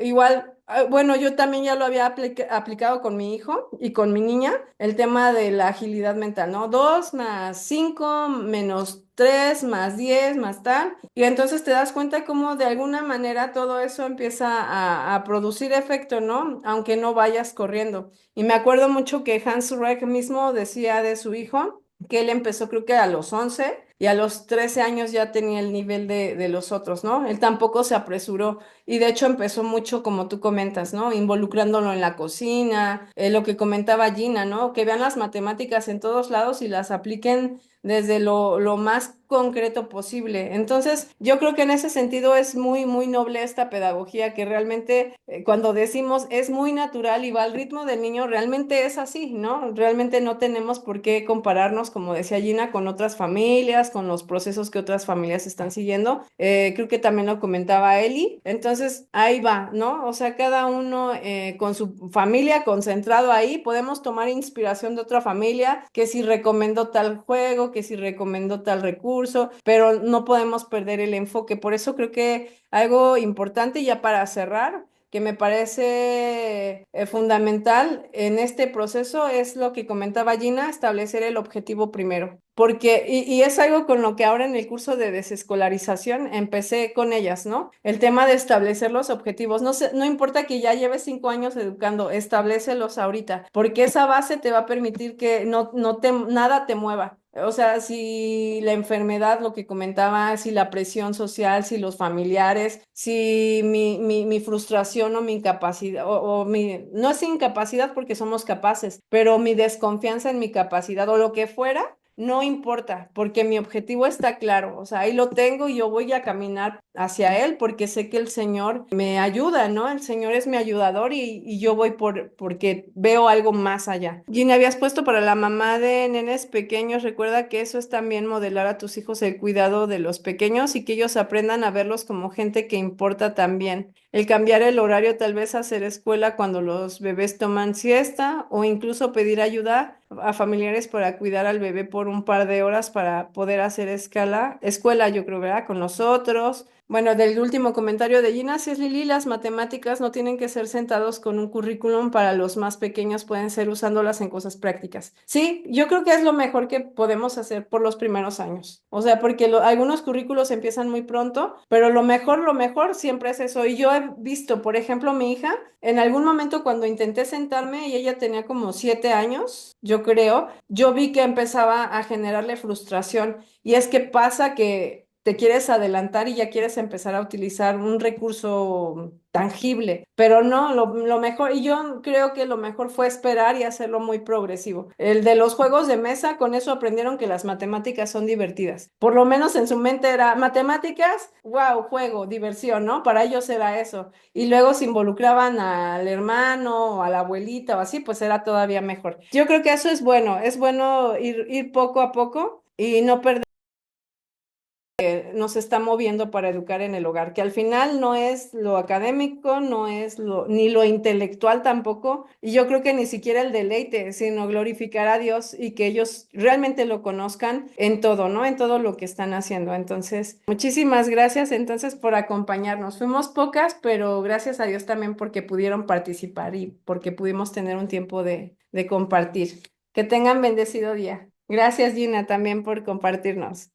Speaker 1: igual Bueno, yo también ya lo había aplicado con mi hijo y con mi niña, el tema de la agilidad mental, ¿no? 2 más 5 menos 3 más 10 más tal. Y entonces te das cuenta cómo de alguna manera todo eso empieza a producir efecto, ¿no? Aunque no vayas corriendo. Y me acuerdo mucho que Hans Reck mismo decía de su hijo que él empezó creo que a los 11 y a los 13 años ya tenía el nivel de los otros, ¿no? Él tampoco se apresuró. Y de hecho empezó mucho, como tú comentas, ¿no? Involucrándolo en la cocina, lo que comentaba Gina, ¿no? Que vean las matemáticas en todos lados y las apliquen desde lo más concreto posible. Entonces, yo creo que en ese sentido es muy, muy noble esta pedagogía, que realmente cuando decimos es muy natural y va al ritmo del niño, realmente es así, ¿no? Realmente no tenemos por qué compararnos, como decía Gina, con otras familias, con los procesos que otras familias están siguiendo. Creo que también lo comentaba Eli. Entonces, ahí va, ¿no? O sea, cada uno con su familia concentrado ahí, podemos tomar inspiración de otra familia, que si recomendó tal juego, que si recomendó tal recurso, pero no podemos perder el enfoque. Por eso creo que algo importante ya para cerrar, que me parece fundamental en este proceso es lo que comentaba Gina, establecer el objetivo primero. Porque, y es algo con lo que ahora en el curso de desescolarización empecé con ellas, ¿no? El tema de establecer los objetivos. No sé, no importa que ya lleves 5 años educando, establécelos ahorita, porque esa base te va a permitir que nada te mueva. O sea, si la enfermedad, lo que comentaba, si la presión social, si los familiares, si mi frustración o mi incapacidad, no es incapacidad porque somos capaces, pero mi desconfianza en mi capacidad o lo que fuera, no importa, porque mi objetivo está claro, o sea, ahí lo tengo y yo voy a caminar hacia él porque sé que el Señor me ayuda, ¿no? El Señor es mi ayudador y yo voy porque veo algo más allá. Gina, habías puesto para la mamá de nenes pequeños, recuerda que eso es también modelar a tus hijos el cuidado de los pequeños y que ellos aprendan a verlos como gente que importa también. El cambiar el horario, tal vez hacer escuela cuando los bebés toman siesta o incluso pedir ayuda a familiares para cuidar al bebé por un par de horas para poder hacer escuela, yo creo, ¿verdad? Con nosotros. Bueno, del último comentario de Gina, si es Lili, las matemáticas no tienen que ser sentados con un currículum para los más pequeños, pueden ser usándolas en cosas prácticas. Sí, yo creo que es lo mejor que podemos hacer por los primeros años. O sea, porque algunos currículos empiezan muy pronto, pero lo mejor siempre es eso. Y yo he visto, por ejemplo, mi hija, en algún momento cuando intenté sentarme y ella tenía como 7 años, yo creo, yo vi que empezaba a generarle frustración. Y es que pasa que te quieres adelantar y ya quieres empezar a utilizar un recurso tangible, pero no, lo mejor, y yo creo que lo mejor fue esperar y hacerlo muy progresivo. El de los juegos de mesa, con eso aprendieron que las matemáticas son divertidas. Por lo menos en su mente era matemáticas, wow, juego, diversión, ¿no? Para ellos era eso. Y luego se involucraban al hermano o a la abuelita o así, pues era todavía mejor. Yo creo que eso es bueno ir poco a poco y no perder nos está moviendo para educar en el hogar, que al final no es lo académico, no es ni lo intelectual tampoco, y yo creo que ni siquiera el deleite, sino glorificar a Dios y que ellos realmente lo conozcan en todo, ¿no? En todo lo que están haciendo. Entonces, muchísimas gracias entonces por acompañarnos. Fuimos pocas, pero gracias a Dios también porque pudieron participar y porque pudimos tener un tiempo de compartir. Que tengan bendecido día. Gracias, Gina, también por compartirnos.